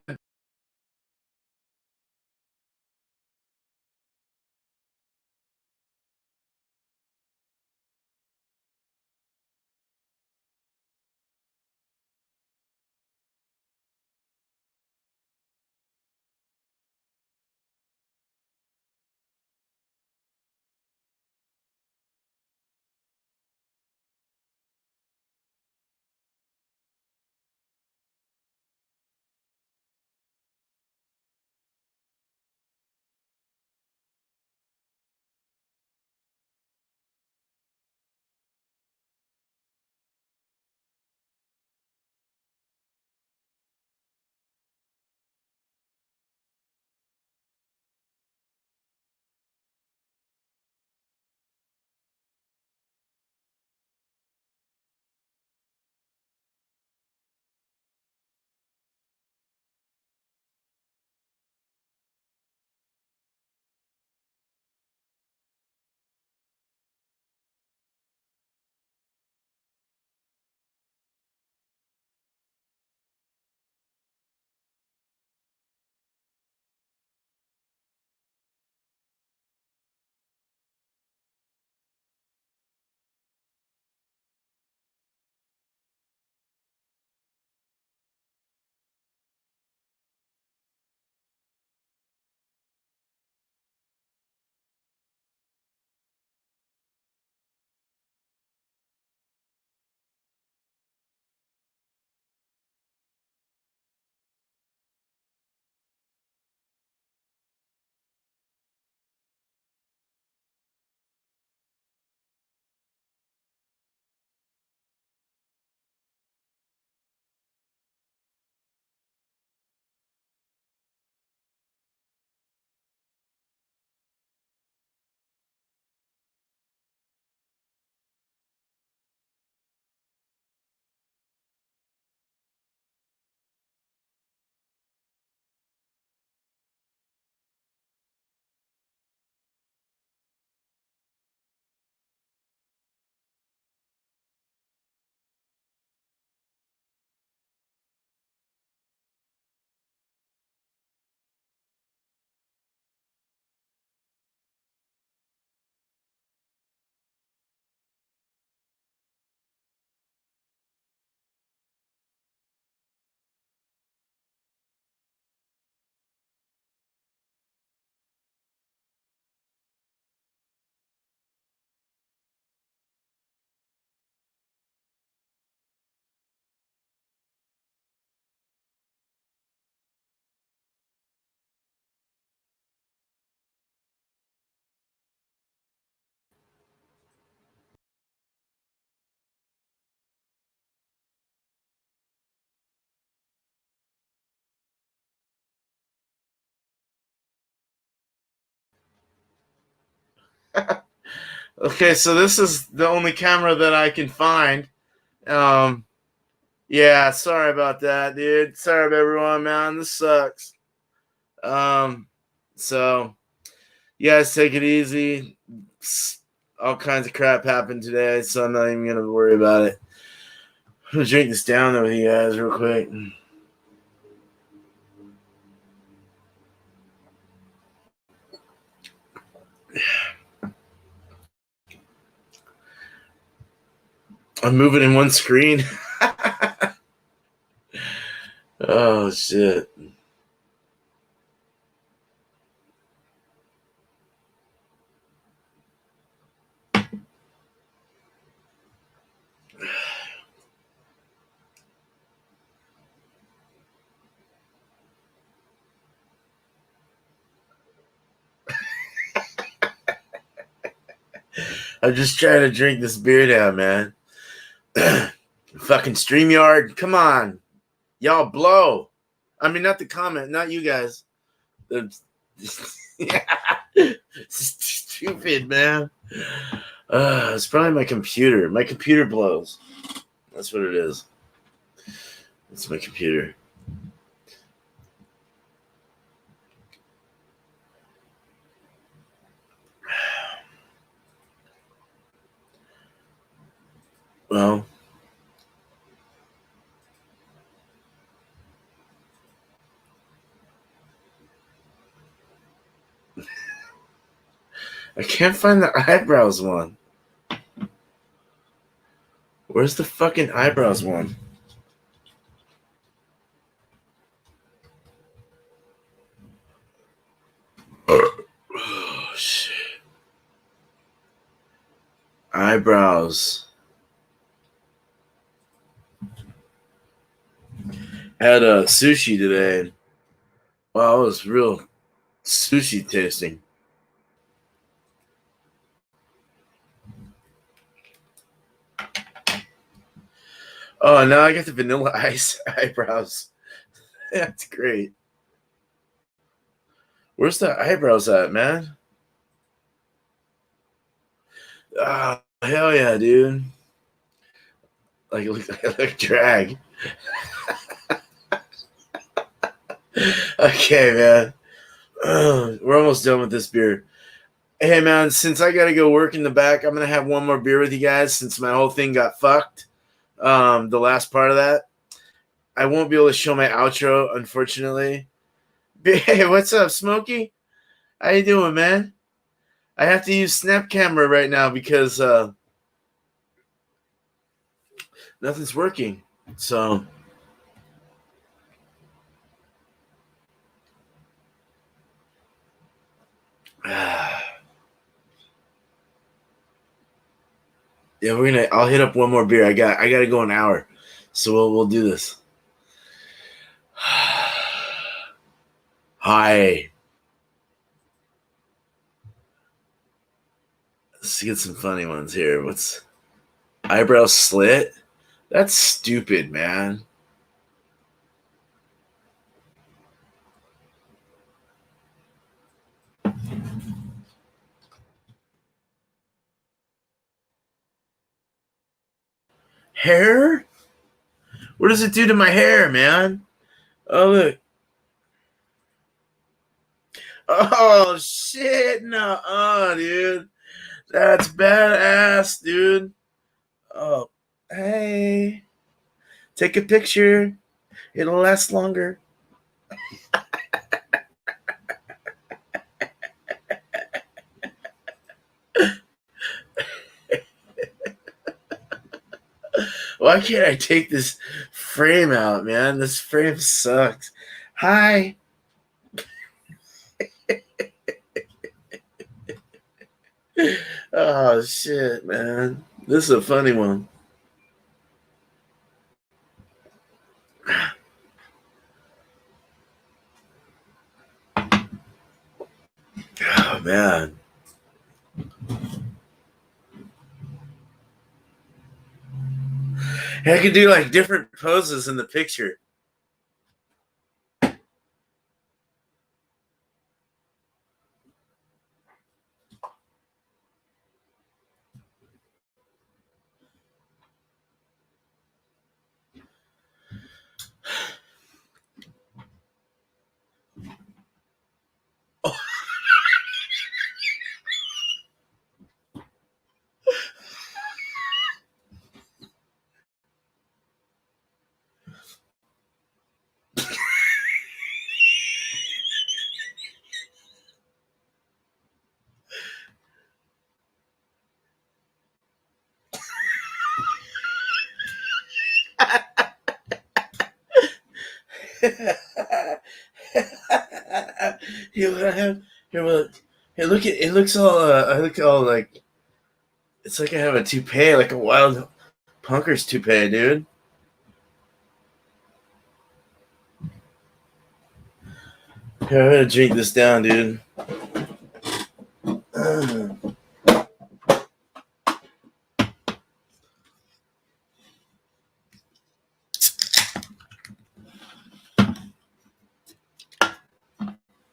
Okay, so this is the only camera that I can find. Yeah, sorry about that, dude. Sorry about everyone, man. This sucks. So you guys take it easy. All kinds of crap happened today, so I'm not even gonna worry about it. I'm gonna drink this down with you guys real quick. I'm moving in one screen. Oh shit. I'm just trying to drink this beer down, man. Fucking StreamYard, come on. Y'all blow. I mean, not the comment, not you guys. Stupid, man. It's probably my computer. My computer blows. That's what it is. It's my computer. Well, I can't find the eyebrows one. Where's the fucking eyebrows one? Oh, shit. Eyebrows. Had a sushi today. Wow, it was real sushi tasting. Oh, now I got the vanilla ice eyebrows. That's great. Where's the eyebrows at, man? Oh, hell yeah, dude. Like drag. Okay, man. We're almost done with this beer. Hey, man, since I got to go work in the back, I'm going to have one more beer with you guys since my whole thing got fucked. The last part of that. I won't be able to show my outro, unfortunately. Hey, what's up, Smokey? How you doing, man? I have to use Snap Camera right now because nothing's working. So... Yeah, I'll hit up one more beer. I gotta go an hour. So we'll do this. Hi. Let's get some funny ones here. What's eyebrow slit? That's stupid, man. Hair? What does it do to my hair, man? Oh, look. Oh, shit. No. Oh, dude. That's badass, dude. Oh, hey. Take a picture. It'll last longer. Why can't I take this frame out, man? This frame sucks. Hi. Oh, shit, man. This is a funny one. Oh, man. I could do like different poses in the picture. Here, what I have here. What? Here, look at it. Looks all. I look all like it's like I have a toupee, like a wild punker's toupee, dude. Here, I'm gonna drink this down, dude.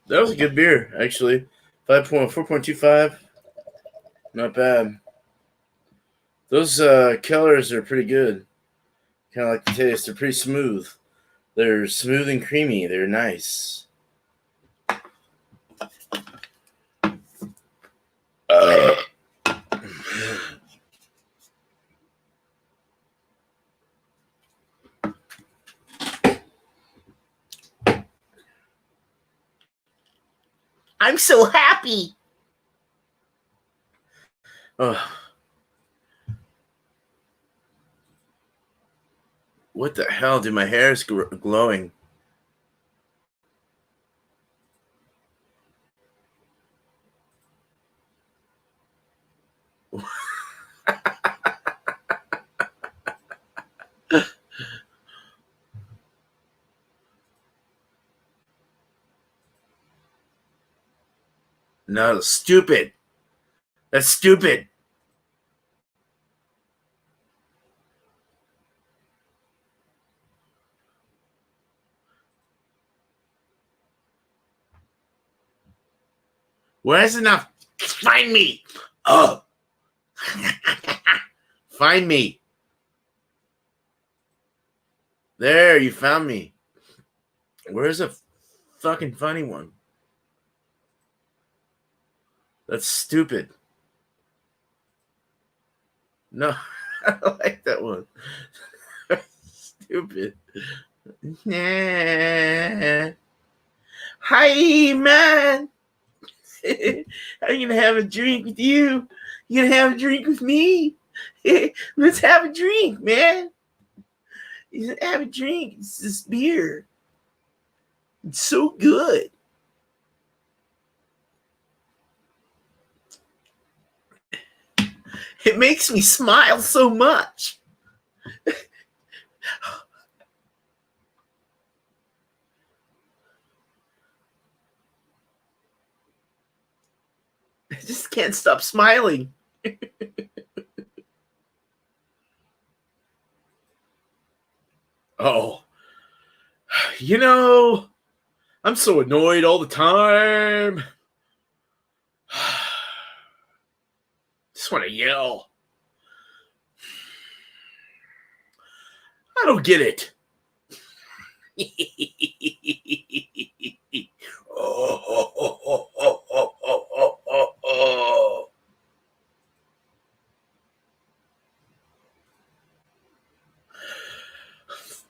That was a good beer, actually. 4.25. Not bad. Those Kellers are pretty good. Kind of like the taste. They're pretty smooth. They're smooth and creamy. They're nice. I'm so happy. Oh. What the hell, dude? My hair is glowing. No, stupid. That's stupid. Where's enough? Find me. Oh. Find me. There, you found me. Where's a fucking funny one? That's stupid. No, I don't like that one. Stupid. Nah. Hi, man. I'm gonna have a drink with you. You gonna have a drink with me? Let's have a drink, man. You have a drink. It's this beer. It's so good. It makes me smile so much. I just can't stop smiling. Oh, I'm so annoyed all the time. Just want to yell. I don't get it. Oh.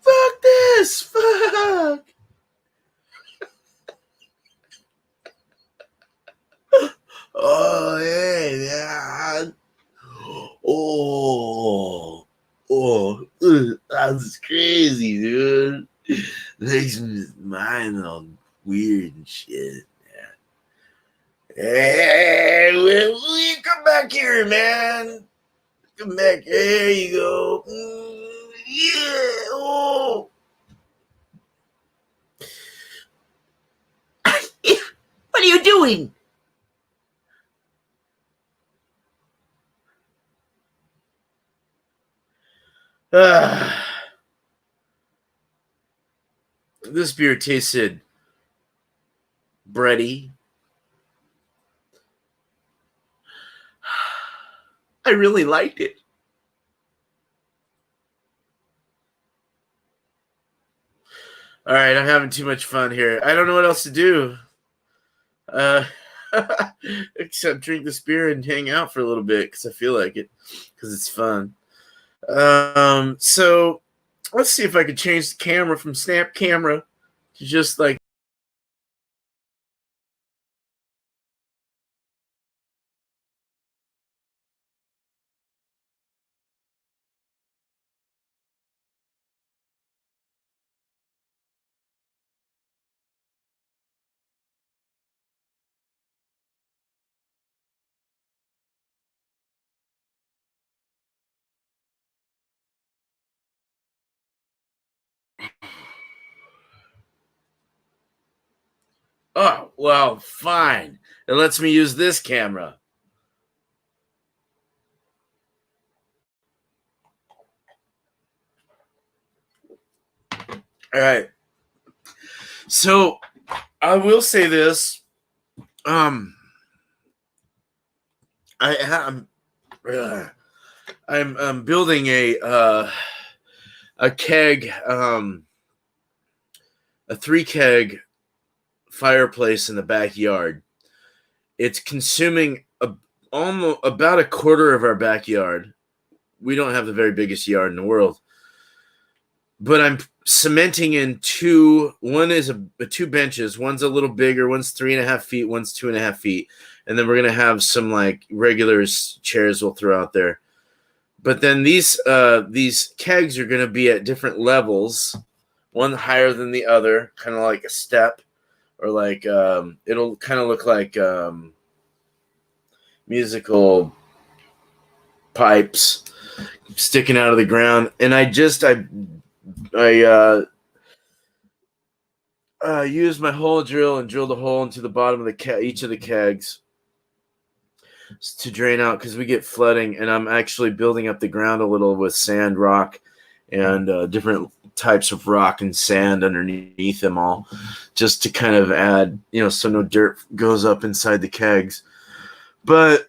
Fuck this. Fuck. Oh, hey, man. That's crazy, dude. Makes me mind all weird and shit. Yeah. Hey, come back here, man. Come back. There you go. Yeah. Oh. What are you doing? This beer tasted bready. I really liked it. All right, I'm having too much fun here. I don't know what else to do. Except drink this beer and hang out for a little bit because I feel like it, because it's fun. So let's see if I could change the camera from snap camera to just like Oh, well, fine. It lets me use this camera. All right. So I will say this. I'm building a keg, a 3 keg fireplace in the backyard. It's consuming almost about a quarter of our backyard. We don't have the very biggest yard in the world, but I'm cementing in two. One is two benches. One's a little bigger. One's 3.5 feet. One's 2.5 feet. And then we're gonna have some like regular chairs we'll throw out there. But then these kegs are gonna be at different levels, one higher than the other, kind of like a step, or like it'll kind of look like musical pipes sticking out of the ground. And I used my hole drill and drilled a hole into the bottom of each of the kegs to drain out because we get flooding. And I'm actually building up the ground a little with sand, rock, and different types of rock and sand underneath them all, just to kind of add, so no dirt goes up inside the kegs. But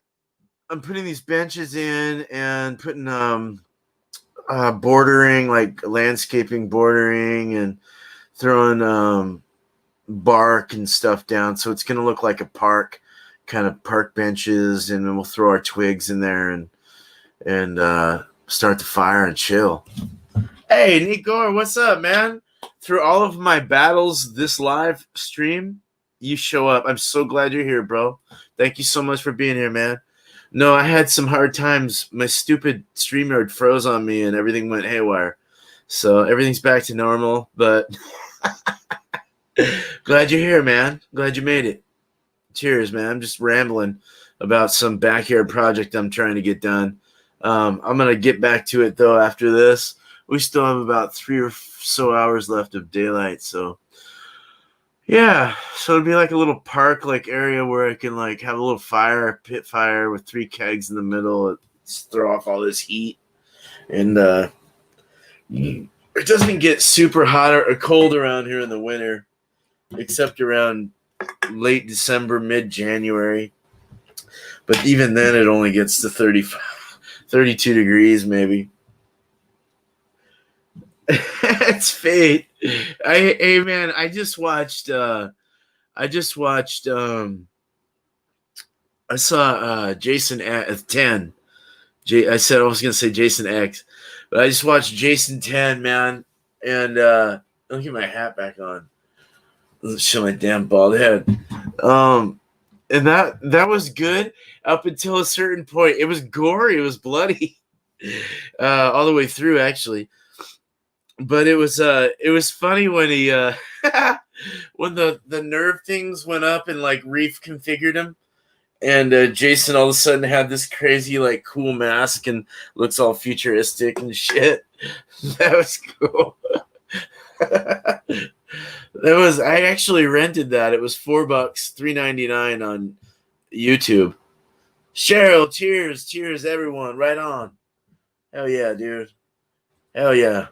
I'm putting these benches in and putting bordering, like landscaping bordering, and throwing bark and stuff down, so it's going to look like a park, kind of park benches, and then we'll throw our twigs in there and start the fire and chill. Hey, Nick, what's up, man? Through all of my battles this live stream, you show up. I'm so glad you're here, bro. Thank you so much for being here, man. No, I had some hard times. My stupid StreamYard froze on me and everything went haywire. So everything's back to normal, but glad you're here, man. Glad you made it. Cheers, man. I'm just rambling about some backyard project I'm trying to get done. I'm going to get back to it, though, after this. We still have about 3 or so hours left of daylight, so yeah, so it'd be like a little park like area where I can like have a little pit fire with 3 kegs in the middle, throw off all this heat, and it doesn't get super hot or cold around here in the winter, except around late December, mid-January. But even then, it only gets to 32 degrees maybe. It's fate. Hey man, I just watched I saw Jason 10. I said I was gonna say Jason X, but I just watched Jason 10, man, and let me get my hat back on. Let's show my damn bald head. And that was good up until a certain point. It was gory, it was bloody. All the way through, actually. But it was funny when he when the nerve things went up and like reconfigured him, and Jason all of a sudden had this crazy like cool mask and looks all futuristic and shit. That was cool. I actually rented that. It was $4, $3.99 on YouTube. Cheryl, cheers everyone, right on. Hell yeah, dude. Hell yeah.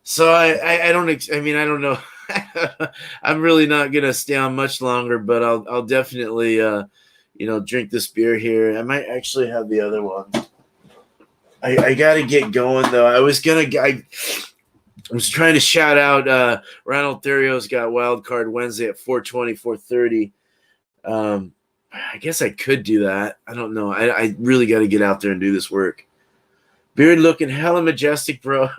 So I don't know. I'm really not gonna stay on much longer, but I'll definitely drink this beer here. I might actually have the other one. I gotta get going though. I was trying to shout out Ronald Theriot's got Wildcard Wednesday at 4:20, 4:30. I guess I could do that. I don't know. I really got to get out there and do this work. Beard looking hella majestic, bro.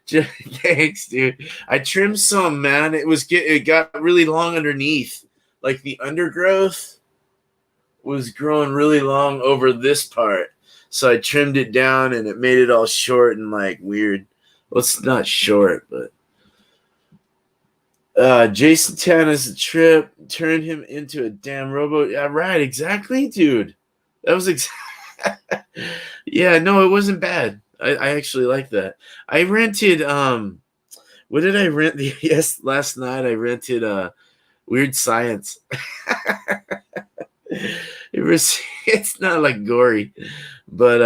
Thanks, dude. I trimmed some, man. It got really long underneath. Like the undergrowth was growing really long over this part. So I trimmed it down and it made it all short and like weird. Well, it's not short, but Jason 10 is a trip. Turned him into a damn robot. Yeah, right, exactly, dude. That was yeah, no, it wasn't bad. I actually like that. I rented What did I rent? Yes, last night I rented Weird Science. It's not like gory, but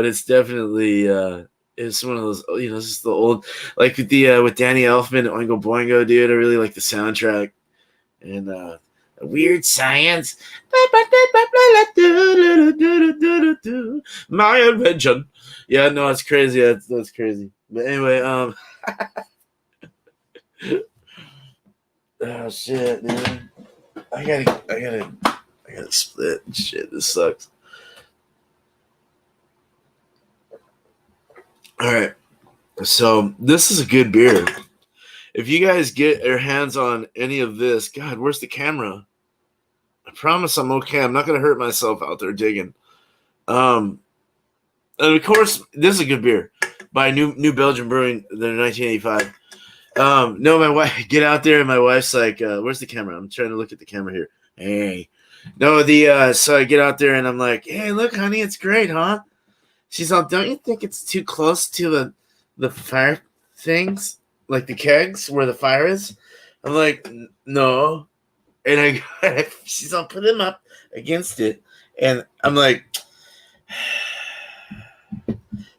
it's definitely it's one of those, it's just the old, like with Danny Elfman, Oingo Boingo, dude. I really like the soundtrack. And Weird Science, my invention. Yeah, no, it's crazy. That's crazy. But anyway, oh shit, dude. I gotta split. Shit, this sucks. All right, so this is a good beer. If you guys get your hands on any of this, God, where's the camera? I promise I'm okay. I'm not gonna hurt myself out there digging. And of course, this is a good beer by New Belgium Brewing. They're 1985. No, my wife, get out there, and my wife's like, "Where's the camera?" I'm trying to look at the camera here. Hey, no, so I get out there, and I'm like, "Hey, look, honey, it's great, huh?" She's like, "Don't you think it's too close to the fire things, like the kegs where the fire is?" I'm like, "No," and she's all, "Put them up against it," and I'm like,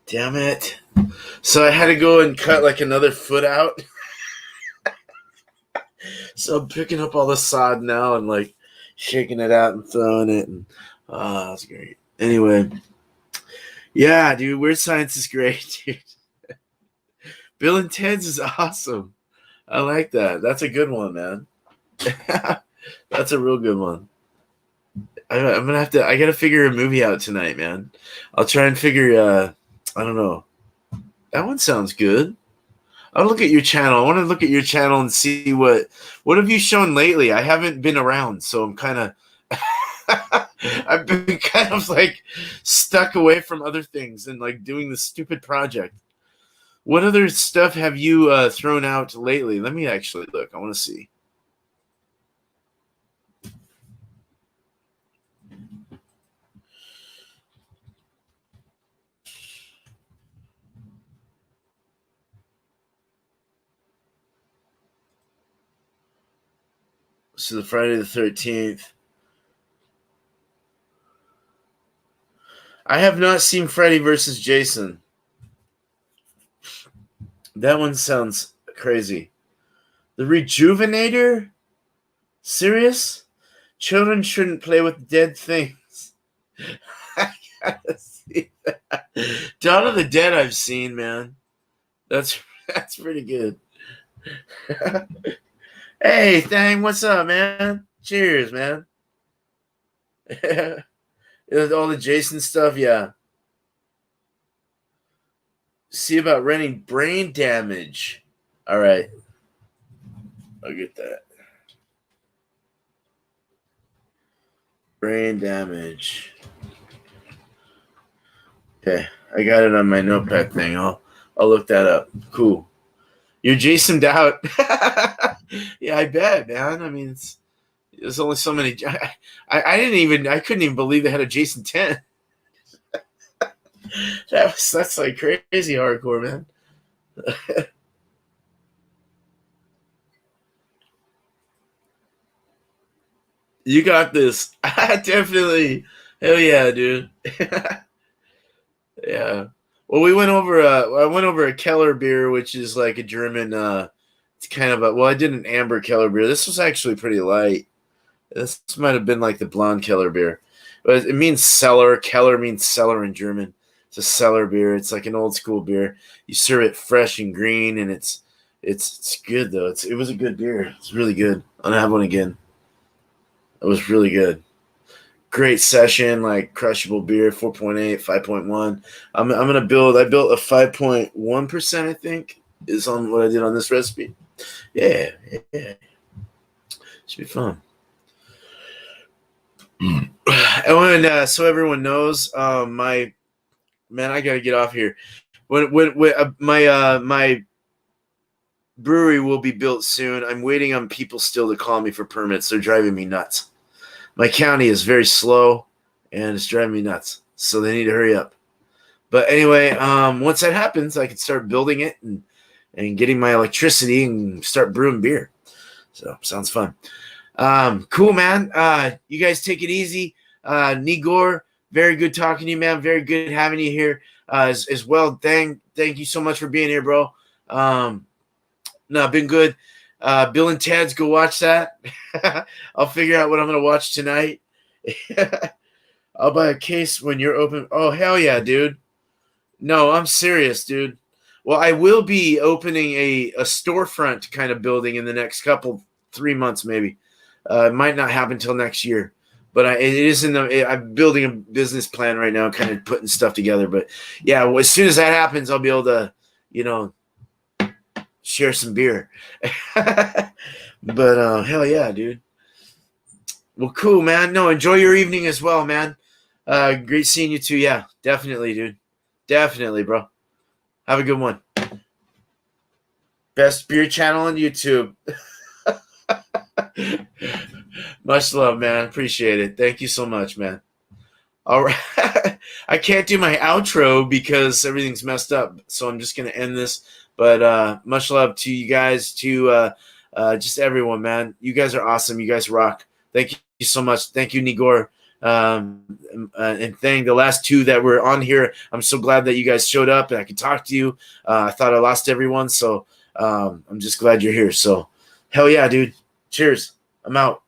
"Damn it!" So I had to go and cut like another foot out. So I'm picking up all the sod now and like shaking it out and throwing it, and that's great. Anyway, yeah, dude, Weird Science is great, dude. Bill and Ted's is awesome. I like that. That's a good one, man. That's a real good one. I'm gonna have to. I gotta figure a movie out tonight, man. I'll try and figure. I don't know. That one sounds good. I'll look at your channel. I want to look at your channel and see what have you shown lately. I haven't been around, so I'm kind of I've been kind of like stuck away from other things and like doing this stupid project. What other stuff have you thrown out lately? Let me actually look. I want to see. So the Friday the 13th. I have not seen Freddy versus Jason. That one sounds crazy. The Rejuvenator? Serious? Children shouldn't play with dead things. I gotta see that. Dawn of the Dead I've seen, man. That's pretty good. Hey, Thang, what's up, man? Cheers, man. All the Jason stuff, yeah. See about renting Brain Damage. All right. I'll get that. Brain Damage. Okay, I got it on my notepad thing. I'll look that up. Cool. You're Jasoned out. Yeah, I bet, man. I mean, there's only so many. I couldn't even believe they had a Jason 10. That's like crazy hardcore, man. You got this. Definitely. Hell yeah, dude. Yeah. Well, we went over. I went over a Kellerbier, which is like a German. It's kind of a. Well, I did an Amber Kellerbier. This was actually pretty light. This might have been like the blonde Kellerbier, but it means cellar. Keller means cellar in German. It's a cellar beer. It's like an old school beer. You serve it fresh and green, and it's good though. It was a good beer. It's really good. I'm gonna have one again. It was really good. Great session, like crushable beer, 4.8, 5.1. I'm gonna build. I built a 5.1%. I think is on what I did on this recipe. Yeah. Should be fun. And when, so everyone knows, I gotta get off here. When my brewery will be built soon. I'm waiting on people still to call me for permits. They're driving me nuts. My county is very slow, and it's driving me nuts. So they need to hurry up. But anyway, once that happens, I can start building it and and getting my electricity and start brewing beer. So sounds fun. Cool, man. You guys take it easy. Nigor, very good talking to you, man. Very good having you here as well. Thank you so much for being here, bro. No, been good. Bill and Ted's, go watch that. I'll figure out what I'm going to watch tonight. I'll buy a case when you're open. Oh, hell yeah, dude. No, I'm serious, dude. Well, I will be opening a storefront kind of building in the next 3 months, maybe. It might not happen until next year. But I'm building a business plan right now, kind of putting stuff together. But yeah, as soon as that happens, I'll be able to, share some beer. But hell yeah, dude. Well, cool, man. No, enjoy your evening as well, man. Great seeing you too. Yeah, definitely, dude. Definitely, bro. Have a good one. Best beer channel on YouTube. Much love, man. Appreciate it. Thank you so much, man. All right. I can't do my outro because everything's messed up. So I'm just going to end this. But much love to you guys, to just everyone, man. You guys are awesome. You guys rock. Thank you so much. Thank you, Nigor. And thank the last two that were on here. I'm so glad that you guys showed up and I could talk to you. I thought I lost everyone. So I'm just glad you're here. So hell yeah, dude. Cheers. I'm out.